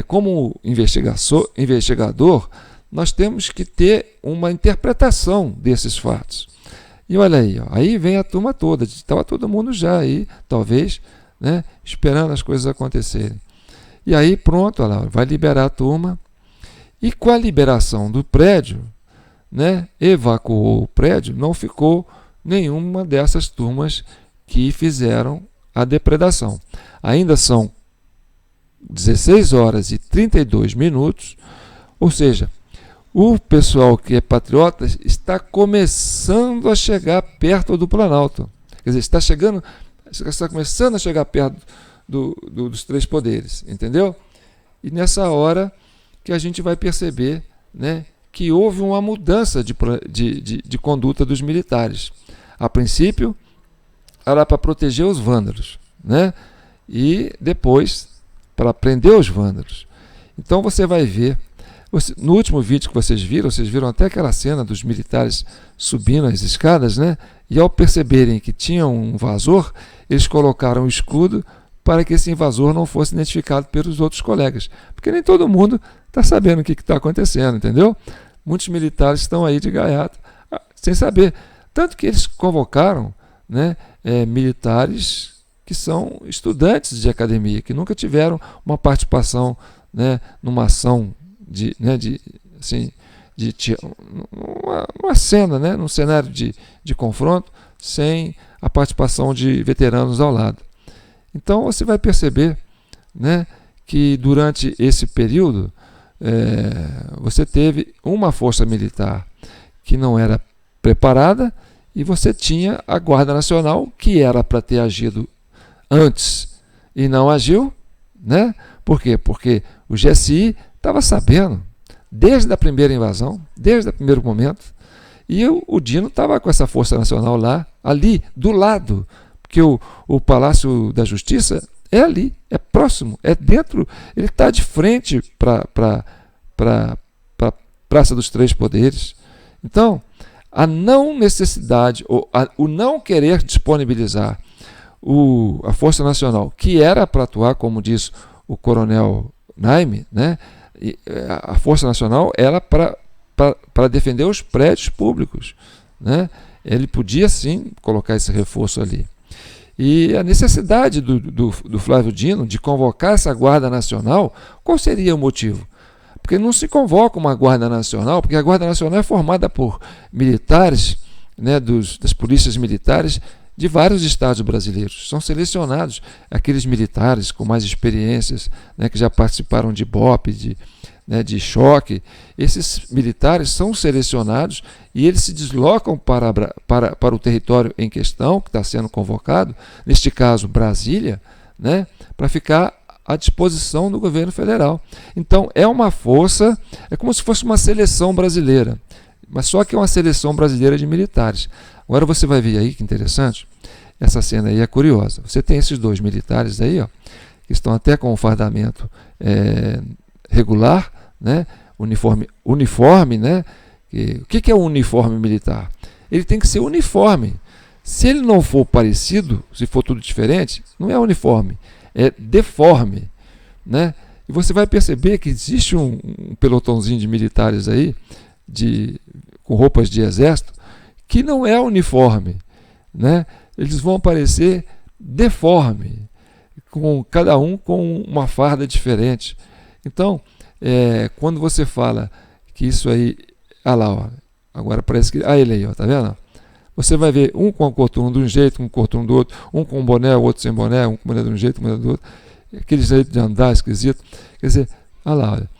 Como investigador, nós temos que ter uma interpretação desses fatos. E olha aí, ó, aí vem a turma toda, estava todo mundo já aí, talvez, né, esperando as coisas acontecerem. E aí pronto, olha lá, vai liberar a turma, e com a liberação do prédio, né, evacuou o prédio, não ficou nenhuma dessas turmas que fizeram a depredação. Ainda são 16 horas e 32 minutos, ou seja, o pessoal que é patriota está começando a chegar perto do Planalto. Quer dizer, está começando a chegar perto dos três poderes, entendeu? E nessa hora que a gente vai perceber, né, que houve uma mudança de conduta dos militares. A princípio, era para proteger os vândalos, né? E depois para prender os vândalos. Então você vai ver, no último vídeo que vocês viram até aquela cena dos militares subindo as escadas, né? E ao perceberem que tinha um invasor, eles colocaram o escudo para que esse invasor não fosse identificado pelos outros colegas. Porque nem todo mundo está sabendo o que está acontecendo, entendeu? Muitos militares estão aí de gaiato, sem saber. Tanto que eles convocaram, né, militares que são estudantes de academia, que nunca tiveram uma participação, né, numa ação numa cena, né, num cenário de confronto, sem a participação de veteranos ao lado. Então você vai perceber, né, que durante esse período você teve uma força militar que não era preparada, e você tinha a Guarda Nacional, que era para ter agido antes e não agiu, né? Por quê? Porque o GSI estava sabendo, desde a primeira invasão, desde o primeiro momento, e o Dino estava com essa Força Nacional lá, ali, do lado, porque o Palácio da Justiça é ali, é próximo, é dentro, ele está de frente para a Praça dos Três Poderes. Então, a não necessidade, ou o não querer disponibilizar a Força Nacional, que era para atuar, como diz o coronel Naime, né? A Força Nacional era para defender os prédios públicos, né? Ele podia sim colocar esse reforço ali. E a necessidade do Flávio Dino de convocar essa Guarda Nacional, qual seria o motivo? Porque não se convoca uma Guarda Nacional, porque a Guarda Nacional é formada por militares, né, das polícias militares de vários estados brasileiros. São selecionados aqueles militares com mais experiências, né, que já participaram de BOPE, de choque. Esses militares são selecionados e eles se deslocam para o território em questão, que está sendo convocado, neste caso Brasília, né, para ficar à disposição do governo federal. Então é uma força, é como se fosse uma seleção brasileira, mas só que é uma seleção brasileira de militares. Agora você vai ver aí que interessante, essa cena aí é curiosa. Você tem esses dois militares aí, ó, que estão até com o fardamento regular, né? Uniforme, né? O que é um uniforme militar? Ele tem que ser uniforme. Se ele não for parecido, se for tudo diferente, não é uniforme, é deforme, né? E você vai perceber que existe um pelotãozinho de militares aí, com roupas de exército, que não é uniforme, né? Eles vão aparecer deforme, com cada um com uma farda diferente. Então, quando você fala que isso aí, lá, ó, agora parece que, ele aí, ó, tá vendo? Você vai ver um com o coturno de um jeito, um com o coturno do outro, um com boné, o outro sem boné, um com boné de um jeito, um boné do outro, aquele jeito de andar esquisito. Quer dizer, lá, olha.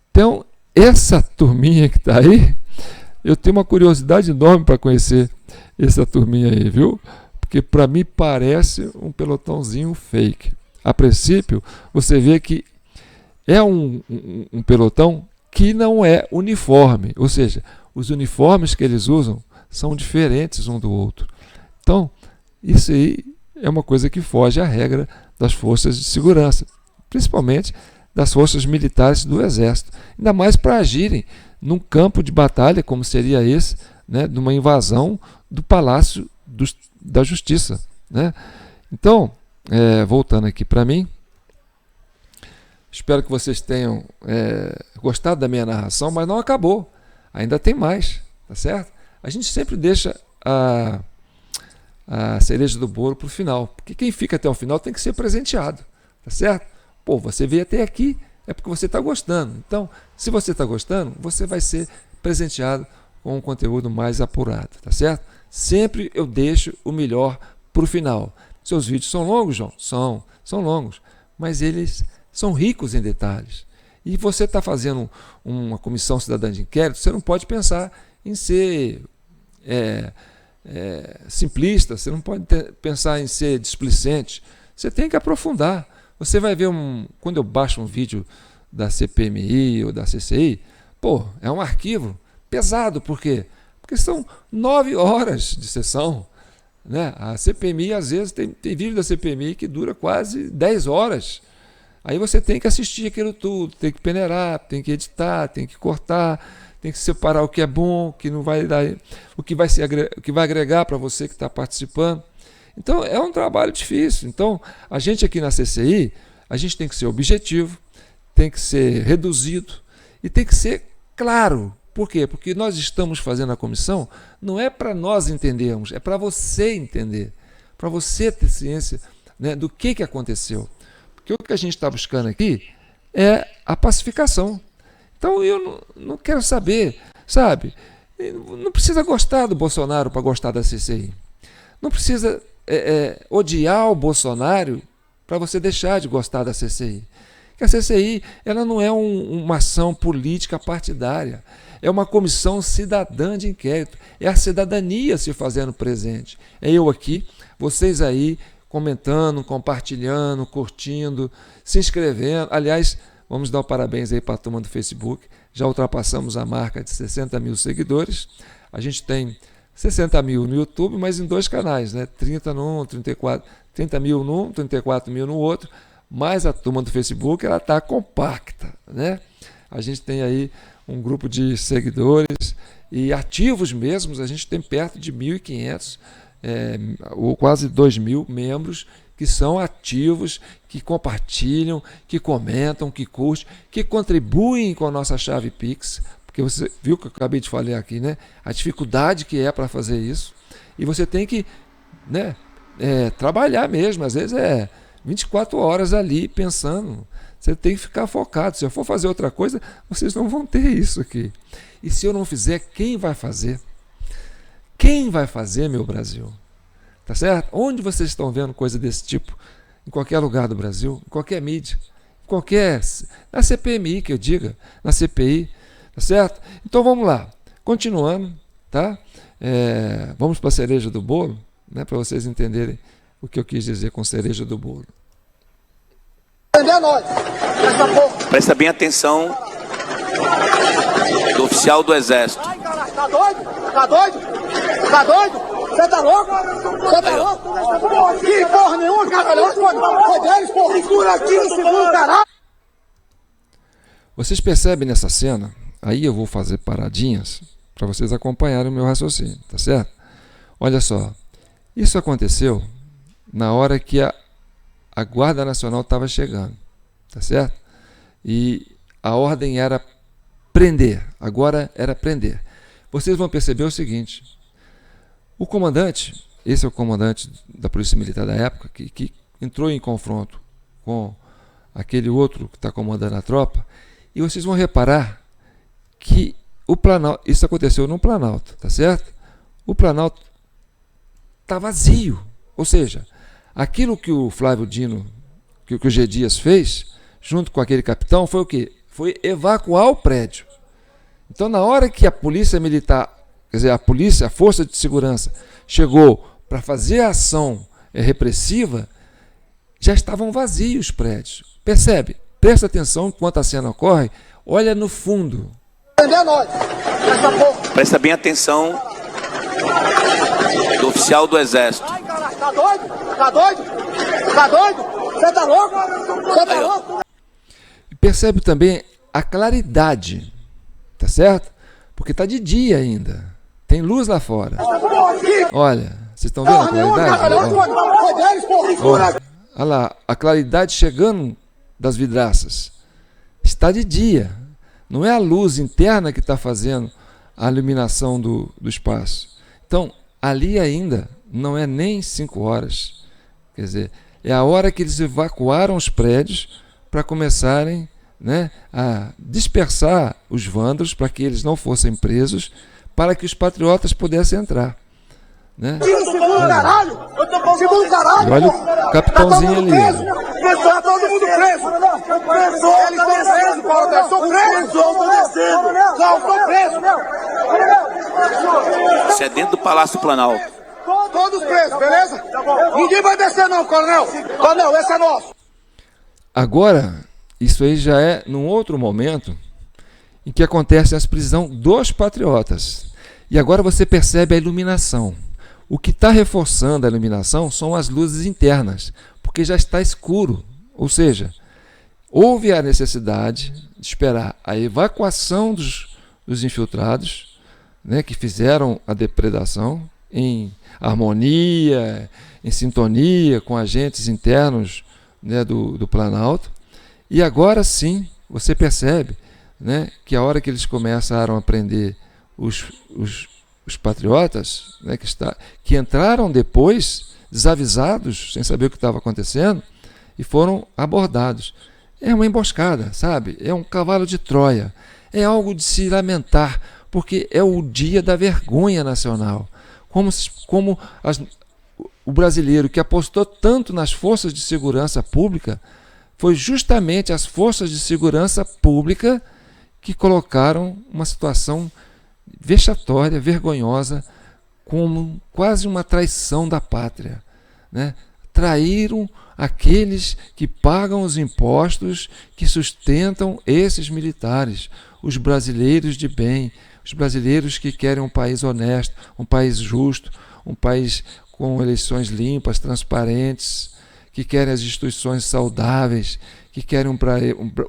Então, essa turminha que está aí, eu tenho uma curiosidade enorme para conhecer essa turminha aí, viu? Porque para mim parece um pelotãozinho fake. A princípio, você vê que é um pelotão que não é uniforme, ou seja, os uniformes que eles usam são diferentes um do outro. Então, isso aí é uma coisa que foge à regra das forças de segurança, principalmente das forças militares do Exército, ainda mais para agirem num campo de batalha como seria esse, né, de uma invasão do Palácio da Justiça, né? Então, voltando aqui para mim, espero que vocês tenham gostado da minha narração, mas não acabou, ainda tem mais, tá certo? A gente sempre deixa a cereja do bolo para o final, porque quem fica até o final tem que ser presenteado, tá certo? Pô, você veio até aqui, é porque você está gostando. Então, se você está gostando, você vai ser presenteado com um conteúdo mais apurado, tá certo? Sempre eu deixo o melhor para o final. Seus vídeos são longos, João? São longos, mas eles são ricos em detalhes. E você está fazendo uma comissão cidadã de inquérito, você não pode pensar em ser simplista, você não pode pensar em ser displicente, você tem que aprofundar. Você vai ver, quando eu baixo um vídeo da CPMI ou da CCI, é um arquivo pesado, por quê? Porque são 9 horas de sessão, né? A CPMI, às vezes, tem vídeo da CPMI que dura quase 10 horas. Aí você tem que assistir aquilo tudo, tem que peneirar, tem que editar, tem que cortar, tem que separar o que é bom, o que não vai dar, o que vai agregar para você que está participando. Então, é um trabalho difícil. Então, a gente aqui na CCI, a gente tem que ser objetivo, tem que ser reduzido e tem que ser claro. Por quê? Porque nós estamos fazendo a comissão, não é para nós entendermos, é para você entender, para você ter ciência, né, do que aconteceu. Porque o que a gente está buscando aqui é a pacificação. Então, eu não quero saber, sabe? Não precisa gostar do Bolsonaro para gostar da CCI. Não precisa odiar o Bolsonaro para você deixar de gostar da CCI. Porque a CCI ela não é uma ação política partidária, é uma comissão cidadã de inquérito, é a cidadania se fazendo presente. É eu aqui, vocês aí, comentando, compartilhando, curtindo, se inscrevendo. Aliás, vamos dar um parabéns aí para a turma do Facebook, já ultrapassamos a marca de 60 mil seguidores. A gente tem 60 mil no YouTube, mas em 2 canais, né? 30 num, 30 mil num, 34 mil no outro, mas a turma do Facebook ela está compacta, né? A gente tem aí um grupo de seguidores e ativos mesmos, a gente tem perto de 1.500 quase 2.000 membros que são ativos, que compartilham, que comentam, que curtem, que contribuem com a nossa chave Pix, porque você viu que eu acabei de falar aqui, né? A dificuldade que é para fazer isso, e você tem que, né, trabalhar mesmo, às vezes 24 horas ali pensando, você tem que ficar focado. Se eu for fazer outra coisa, vocês não vão ter isso aqui. E se eu não fizer, quem vai fazer? Quem vai fazer, meu Brasil? Tá certo? Onde vocês estão vendo coisa desse tipo? Em qualquer lugar do Brasil, em qualquer mídia, na CPMI que eu diga, na CPI, tá certo? Então vamos lá, continuando, tá? Vamos para a cereja do bolo, né, para vocês entenderem o que eu quis dizer com cereja do bolo. Presta bem atenção do oficial do Exército. Ai, caralho, tá doido? Tá doido? Tá doido? Você tá louco? Você tá louco? Que porra nenhuma, caralho. Foi deles, porra. Segura aqui, segura, caralho. Vocês percebem nessa cena? Aí eu vou fazer paradinhas para vocês acompanharem o meu raciocínio, tá certo? Olha só, isso aconteceu na hora que a Guarda Nacional estava chegando, tá certo? E a ordem era prender, agora era prender. Vocês vão perceber o seguinte: o comandante, esse é o comandante da Polícia Militar da época, que entrou em confronto com aquele outro que está comandando a tropa, e vocês vão reparar que o Planalto, isso aconteceu no Planalto, tá certo? O Planalto está vazio, ou seja, aquilo que o Flávio Dino, que o G. Dias fez, junto com aquele capitão, foi o quê? Foi evacuar o prédio. Então, na hora que a polícia militar, quer dizer, a força de segurança, chegou para fazer a ação repressiva, já estavam vazios os prédios. Percebe? Presta atenção enquanto a cena ocorre, olha no fundo. Presta bem atenção do oficial do Exército. Ai, caralho, tá doido? Tá doido? Tá doido? Você tá louco? Você tá louco? Percebe também a claridade, tá certo? Porque tá de dia ainda, tem luz lá fora. Olha, vocês estão vendo a claridade? Olha lá, a claridade chegando das vidraças. Está de dia, não é a luz interna que está fazendo a iluminação do espaço. Então, ali ainda não é nem 5 horas. Quer dizer, é a hora que eles evacuaram os prédios para começarem, né, a dispersar os vândalos para que eles não fossem presos, para que os patriotas pudessem entrar. Né? Segura o caralho! Segura o caralho! E olha o capitãozinho ali. Tá todo mundo preso! Eles estão presos, Paulo! Estão presos! Estão presos! Isso é dentro do Palácio do Planalto. Todos presos, beleza? Ninguém vai descer não, coronel! Coronel, esse é nosso! Agora, isso aí já é num outro momento em que acontece a prisão dos patriotas. E agora você percebe a iluminação. O que está reforçando a iluminação são as luzes internas, porque já está escuro. Ou seja, houve a necessidade de esperar a evacuação dos infiltrados, né, que fizeram a depredação em harmonia, em sintonia com agentes internos, né, do Planalto. E agora sim, você percebe, né, que a hora que eles começaram a prender os patriotas, né, que entraram depois, desavisados, sem saber o que estava acontecendo, e foram abordados. É uma emboscada, sabe? É um cavalo de Troia. É algo de se lamentar, porque é o dia da vergonha nacional. Como o brasileiro que apostou tanto nas forças de segurança pública, foi justamente as forças de segurança pública que colocaram uma situação vexatória, vergonhosa, como quase uma traição da pátria, né? Traíram aqueles que pagam os impostos que sustentam esses militares, os brasileiros de bem, os brasileiros que querem um país honesto, um país justo, um país com eleições limpas, transparentes, que querem as instituições saudáveis, que querem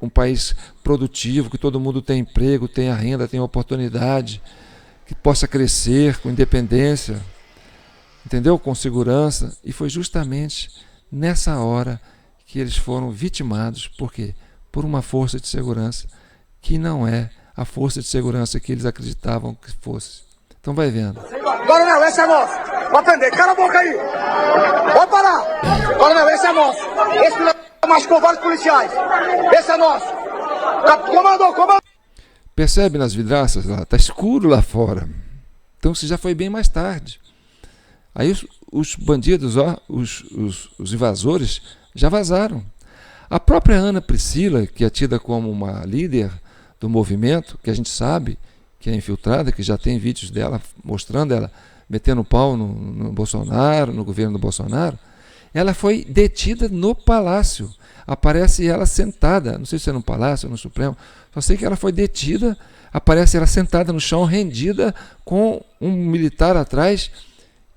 um país produtivo, que todo mundo tenha emprego, tenha renda, tenha oportunidade, que possa crescer com independência. entendeu? Com segurança, e foi justamente nessa hora que eles foram vitimados. Por quê? Por uma força de segurança que não é a força de segurança que eles acreditavam que fosse. Então vai vendo. Coronel, esse é nosso. Pode prender, cala a boca aí. Pode parar. Coronel, esse é nosso. Esse que machucou vários policiais. Esse é nosso. Comandou. Percebe nas vidraças lá? Está escuro lá fora. Então isso já foi bem mais tarde. Aí os bandidos, os invasores, já vazaram. A própria Ana Priscila, que é tida como uma líder do movimento, que a gente sabe que é infiltrada, que já tem vídeos dela mostrando ela metendo pau no Bolsonaro, no governo do Bolsonaro, ela foi detida no palácio. Aparece ela sentada, não sei se é no palácio ou no Supremo, só sei que ela foi detida, aparece ela sentada no chão, rendida, com um militar atrás,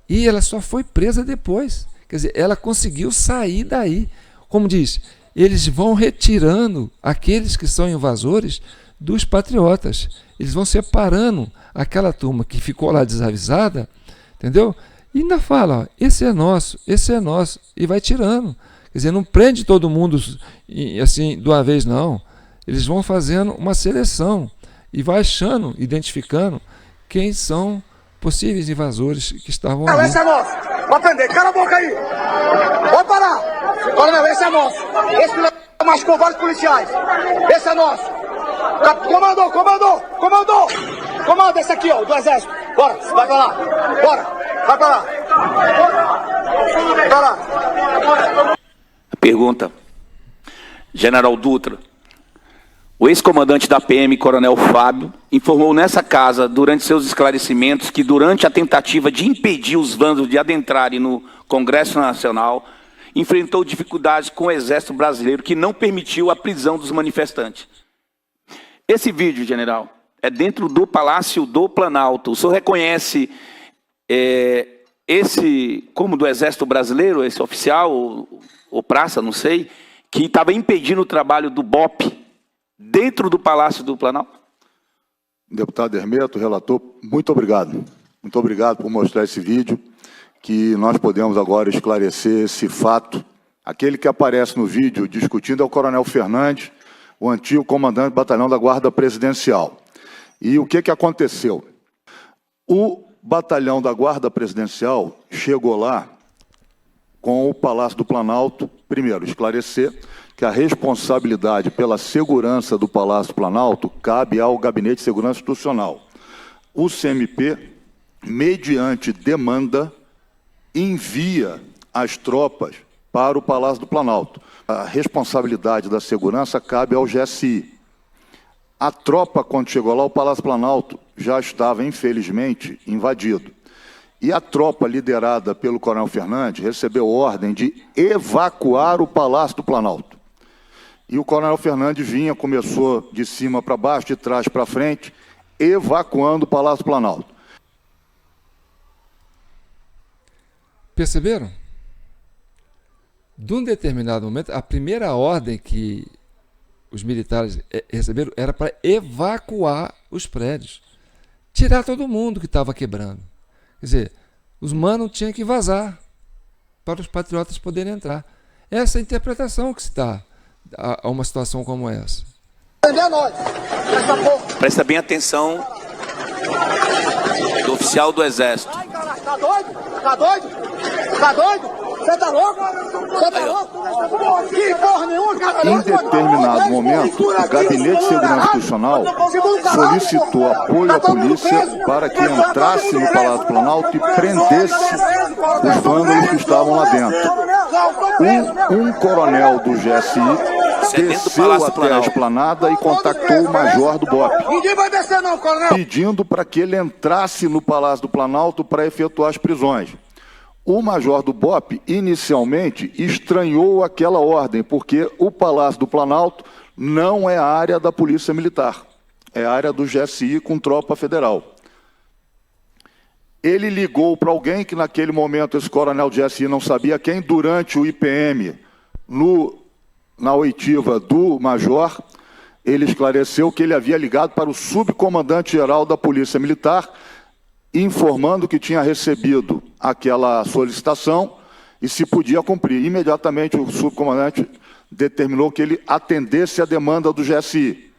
e ela só foi presa depois. Quer dizer, ela conseguiu sair daí. Como diz, eles vão retirando aqueles que são invasores dos patriotas. Eles vão separando aquela turma que ficou lá desavisada, entendeu? E ainda fala, ó, esse é nosso, e vai tirando. Quer dizer, não prende todo mundo assim de uma vez, não. Eles vão fazendo uma seleção e vai achando, identificando quem são possíveis invasores que estavam ali. Esse é nosso. Pode prender, cala a boca aí. Pode parar. Coronel, esse é nosso. Esse que machucou vários policiais. Esse é nosso. Comandou. Comanda esse aqui, ó, do exército. Bora, vai pra lá. Bora, vai pra lá. Vai lá. Pergunta. General Dutra, o ex-comandante da PM, Coronel Fábio, informou nessa casa, durante seus esclarecimentos, que durante a tentativa de impedir os vândalos de adentrarem no Congresso Nacional, enfrentou dificuldades com o Exército Brasileiro, que não permitiu a prisão dos manifestantes. Esse vídeo, general, é dentro do Palácio do Planalto. O senhor reconhece esse, como do Exército Brasileiro, esse oficial, ou praça, não sei, que estava impedindo o trabalho do BOP dentro do Palácio do Planalto? Deputado Hermeto, relator, muito obrigado. Muito obrigado por mostrar esse vídeo, que nós podemos agora esclarecer esse fato. Aquele que aparece no vídeo discutindo é o Coronel Fernandes, o antigo comandante do Batalhão da Guarda Presidencial. E o que aconteceu? O Batalhão da Guarda Presidencial chegou lá com o Palácio do Planalto, primeiro, esclarecer que a responsabilidade pela segurança do Palácio do Planalto cabe ao Gabinete de Segurança Institucional. O CMP, mediante demanda, envia as tropas para o Palácio do Planalto. A responsabilidade da segurança cabe ao GSI. A tropa, quando chegou lá, o Palácio do Planalto já estava, infelizmente, invadido. E a tropa, liderada pelo Coronel Fernandes, recebeu ordem de evacuar o Palácio do Planalto. E o Coronel Fernandes começou de cima para baixo, de trás para frente, evacuando o Palácio do Planalto. Perceberam? De um determinado momento, a primeira ordem que os militares receberam era para evacuar os prédios. Tirar todo mundo que estava quebrando. Quer dizer, os manos tinham que vazar para os patriotas poderem entrar. Essa é a interpretação que se dá a uma situação como essa. Presta bem atenção do oficial do Exército. Ai, caralho, tá doido? Você tá louco? Que porra nenhuma, cara. Em determinado momento, o Gabinete de Segurança Institucional solicitou apoio à polícia para que entrasse no Palácio do Planalto e prendesse os vândalos que estavam lá dentro. Um coronel do GSI desceu até a esplanada e contactou o major do BOP, Ninguém vai descer não, coronel. pedindo para que ele entrasse no Palácio do Planalto para efetuar as prisões. O major do BOP, inicialmente, estranhou aquela ordem, porque o Palácio do Planalto não é a área da Polícia Militar, é a área do GSI com tropa federal. Ele ligou para alguém que, naquele momento, esse coronel do GSI não sabia quem, durante o IPM, na oitiva do major, ele esclareceu que ele havia ligado para o subcomandante-geral da Polícia Militar, informando que tinha recebido aquela solicitação e se podia cumprir. Imediatamente o subcomandante determinou que ele atendesse a demanda do GSI.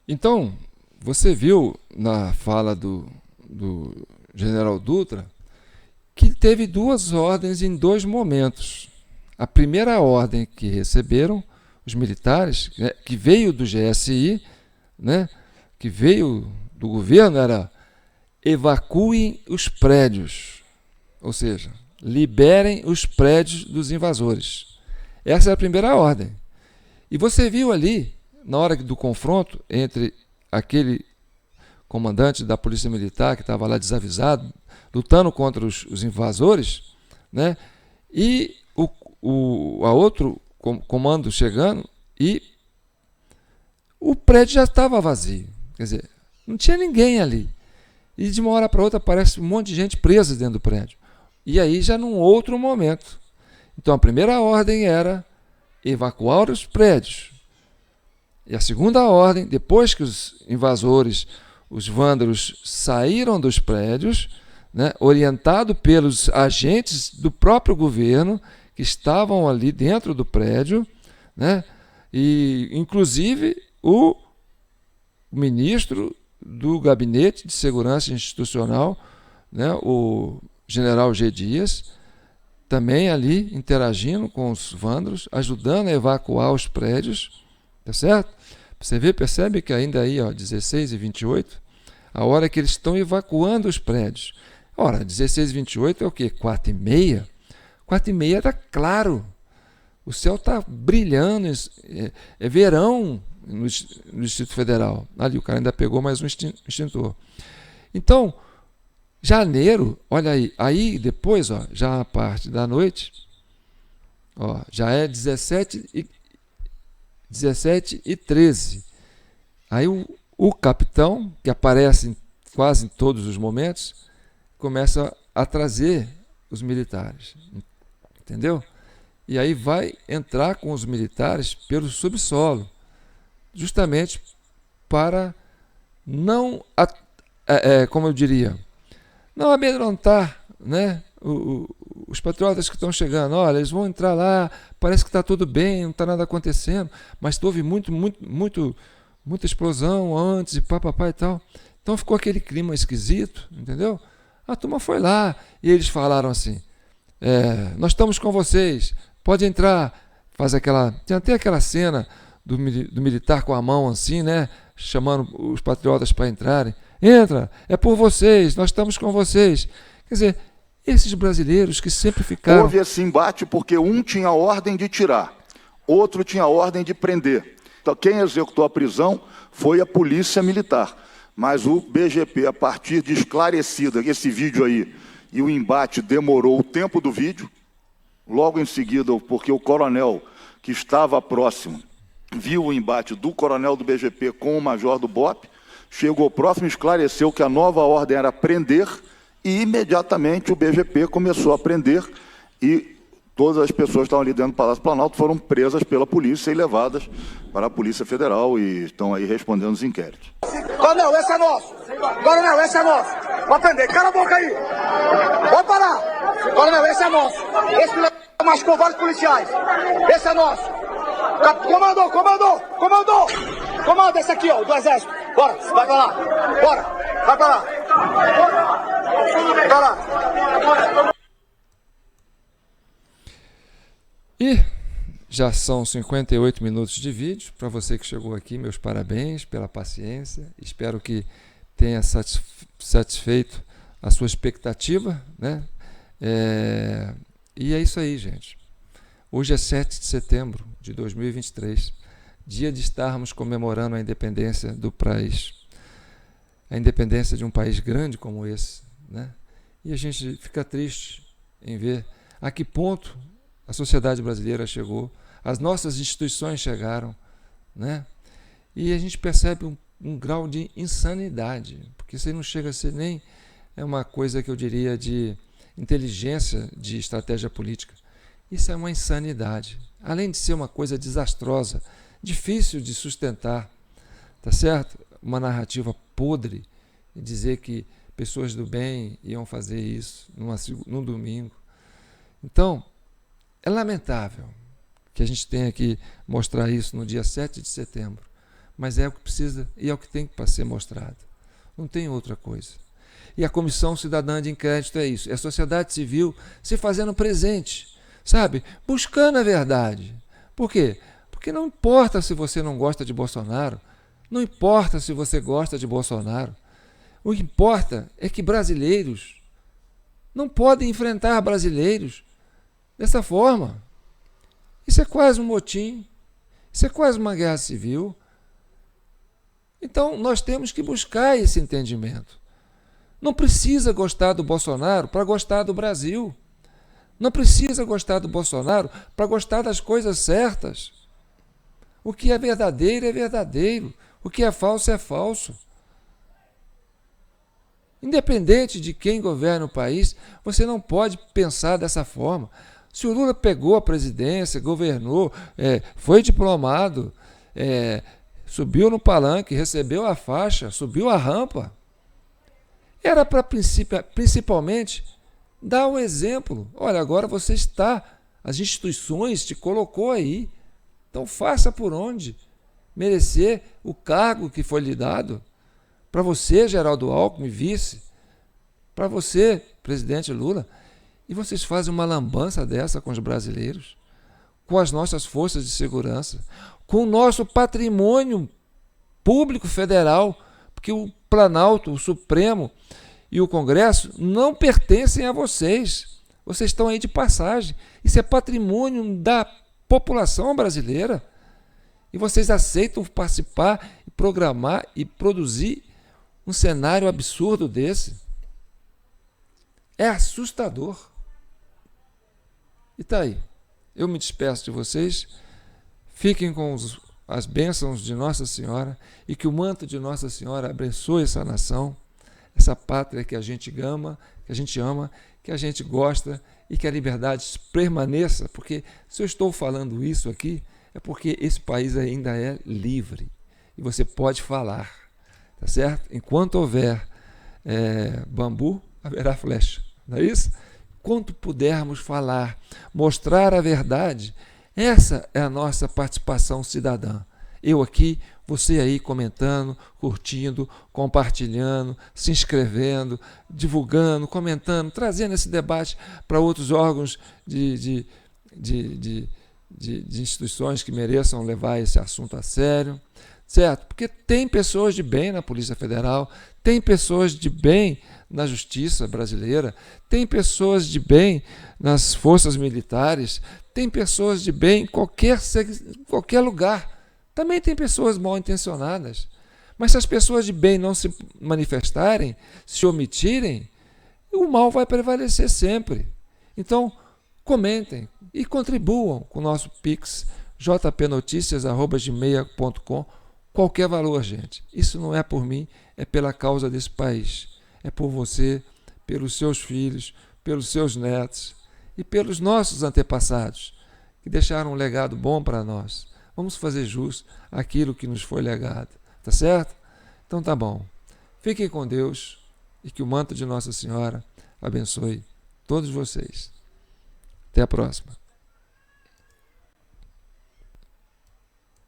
Então, você viu na fala do general Dutra que teve duas ordens em dois momentos. A primeira ordem que receberam os militares, né, que veio do GSI, né, que veio do governo, era: evacuem os prédios, ou seja, liberem os prédios dos invasores. Essa é a primeira ordem. E você viu ali, na hora do confronto entre aquele comandante da Polícia Militar que estava lá desavisado, lutando contra os invasores, né, e a outro comando chegando, e o prédio já estava vazio. Quer dizer, não tinha ninguém ali. E de uma hora para outra aparece um monte de gente presa dentro do prédio. E aí já num outro momento. Então a primeira ordem era evacuar os prédios. E a segunda ordem, depois que os invasores, os vândalos, saíram dos prédios, né, orientado pelos agentes do próprio governo que estavam ali dentro do prédio, né, e inclusive o ministro do Gabinete de Segurança Institucional, né, o general G. Dias, também ali interagindo com os vândalos, ajudando a evacuar os prédios, tá certo? Você percebe que ainda aí, ó, 16h28, a hora que eles estão evacuando os prédios. Ora, 16h28 é o quê? 4h30? 4h30 está claro. O céu está brilhando, é verão no Distrito Federal. Ali o cara ainda pegou mais um extintor. Então, janeiro, olha aí depois, ó, já a parte da noite, ó, já é 17h13. Aí o capitão, que aparece quase em todos os momentos, começa a trazer os militares, entendeu? E aí vai entrar com os militares pelo subsolo, justamente para não, como eu diria, não amedrontar, né, os patriotas que estão chegando. Olha, eles vão entrar lá, parece que está tudo bem, não está nada acontecendo, mas houve muita explosão antes e papapá e tal. Então ficou aquele clima esquisito, entendeu? A turma foi lá e eles falaram assim: nós estamos com vocês, pode entrar. Tem até aquela cena do militar com a mão assim, né, chamando os patriotas para entrarem. Entra, é por vocês, nós estamos com vocês. Quer dizer, esses brasileiros que sempre ficaram... Houve esse embate porque um tinha ordem de tirar, outro tinha ordem de prender. Então, quem executou a prisão foi a Polícia Militar. Mas o BGP, a partir de esclarecida esse vídeo aí, e o embate demorou o tempo do vídeo, logo em seguida, porque o coronel que estava próximo viu o embate do coronel do BGP com o major do BOP, chegou próximo, esclareceu que a nova ordem era prender, e imediatamente o BGP começou a prender, e todas as pessoas que estavam ali dentro do Palácio Planalto foram presas pela polícia e levadas para a Polícia Federal e estão aí respondendo os inquéritos. Coronel, esse é nosso. Coronel, esse é nosso. Pode prender. Cala a boca aí. Pode parar. Coronel, esse é nosso. Esse machucou vários policiais. Esse é nosso. Comando esse aqui, ó, do Exército. Bora, vai pra lá. Bora, vai pra lá. Vai pra lá. E já são 58 minutos de vídeo. Para você que chegou aqui, meus parabéns pela paciência. Espero que tenha satisfeito a sua expectativa, né? E é isso aí, gente. Hoje é 7 de setembro de 2023, dia de estarmos comemorando a independência do país, a independência de um país grande como esse, né? E a gente fica triste em ver a que ponto a sociedade brasileira chegou, as nossas instituições chegaram, né? E a gente percebe um grau de insanidade, porque isso aí não chega a ser nem uma coisa que eu diria de inteligência de estratégia política. Isso é uma insanidade, além de ser uma coisa desastrosa, difícil de sustentar, tá certo? uma narrativa podre e dizer que pessoas do bem iam fazer isso num domingo. Então, é lamentável que a gente tenha que mostrar isso no dia 7 de setembro, mas é o que precisa e é o que tem para ser mostrado. Não tem outra coisa. E a Comissão Cidadã de Inquérito é isso, é a sociedade civil se fazendo presente, sabe? Buscando a verdade. Por quê? Porque não importa se você não gosta de Bolsonaro, não importa se você gosta de Bolsonaro, o que importa é que brasileiros não podem enfrentar brasileiros dessa forma. Isso é quase um motim, isso é quase uma guerra civil. Então, nós temos que buscar esse entendimento. Não precisa gostar do Bolsonaro para gostar do Brasil. Não precisa gostar do Bolsonaro para gostar das coisas certas. O que é verdadeiro é verdadeiro. O que é falso é falso. Independente de quem governa o país, você não pode pensar dessa forma. Se o Lula pegou a presidência, governou, foi diplomado, subiu no palanque, recebeu a faixa, subiu a rampa, era para principalmente dar o exemplo. Olha, agora você está, as instituições te colocou aí, então faça por onde merecer o cargo que foi lhe dado. Para você, Geraldo Alckmin, vice, para você, presidente Lula, e vocês fazem uma lambança dessa com os brasileiros, com as nossas forças de segurança, com o nosso patrimônio público federal, porque o Planalto, o Supremo e o Congresso não pertencem a vocês. Vocês estão aí de passagem. Isso é patrimônio da população brasileira. E vocês aceitam participar, programar e produzir um cenário absurdo desse. É assustador. E está aí. Eu me despeço de vocês. Fiquem com as bênçãos de Nossa Senhora e que o manto de Nossa Senhora abençoe essa nação, essa pátria que a gente ama, que a gente gosta e que a liberdade permaneça, porque se eu estou falando isso aqui, é porque esse país ainda é livre e você pode falar, tá certo? Enquanto houver bambu, haverá flecha, não é isso? Quanto pudermos falar, mostrar a verdade, essa é a nossa participação cidadã. Eu aqui, você aí comentando, curtindo, compartilhando, se inscrevendo, divulgando, comentando, trazendo esse debate para outros órgãos de instituições que mereçam levar esse assunto a sério, certo? Porque tem pessoas de bem na Polícia Federal, tem pessoas de bem na Justiça brasileira, tem pessoas de bem nas forças militares, tem pessoas de bem em qualquer lugar. Também tem pessoas mal intencionadas. Mas se as pessoas de bem não se manifestarem, se omitirem, o mal vai prevalecer sempre. Então, comentem e contribuam com o nosso Pix, jpnoticias@gmail.com, qualquer valor, gente. Isso não é por mim, é pela causa desse país. É por você, pelos seus filhos, pelos seus netos e pelos nossos antepassados, que deixaram um legado bom para nós. Vamos fazer jus àquilo que nos foi legado, tá certo? Então tá bom. Fiquem com Deus e que o manto de Nossa Senhora abençoe todos vocês. Até a próxima.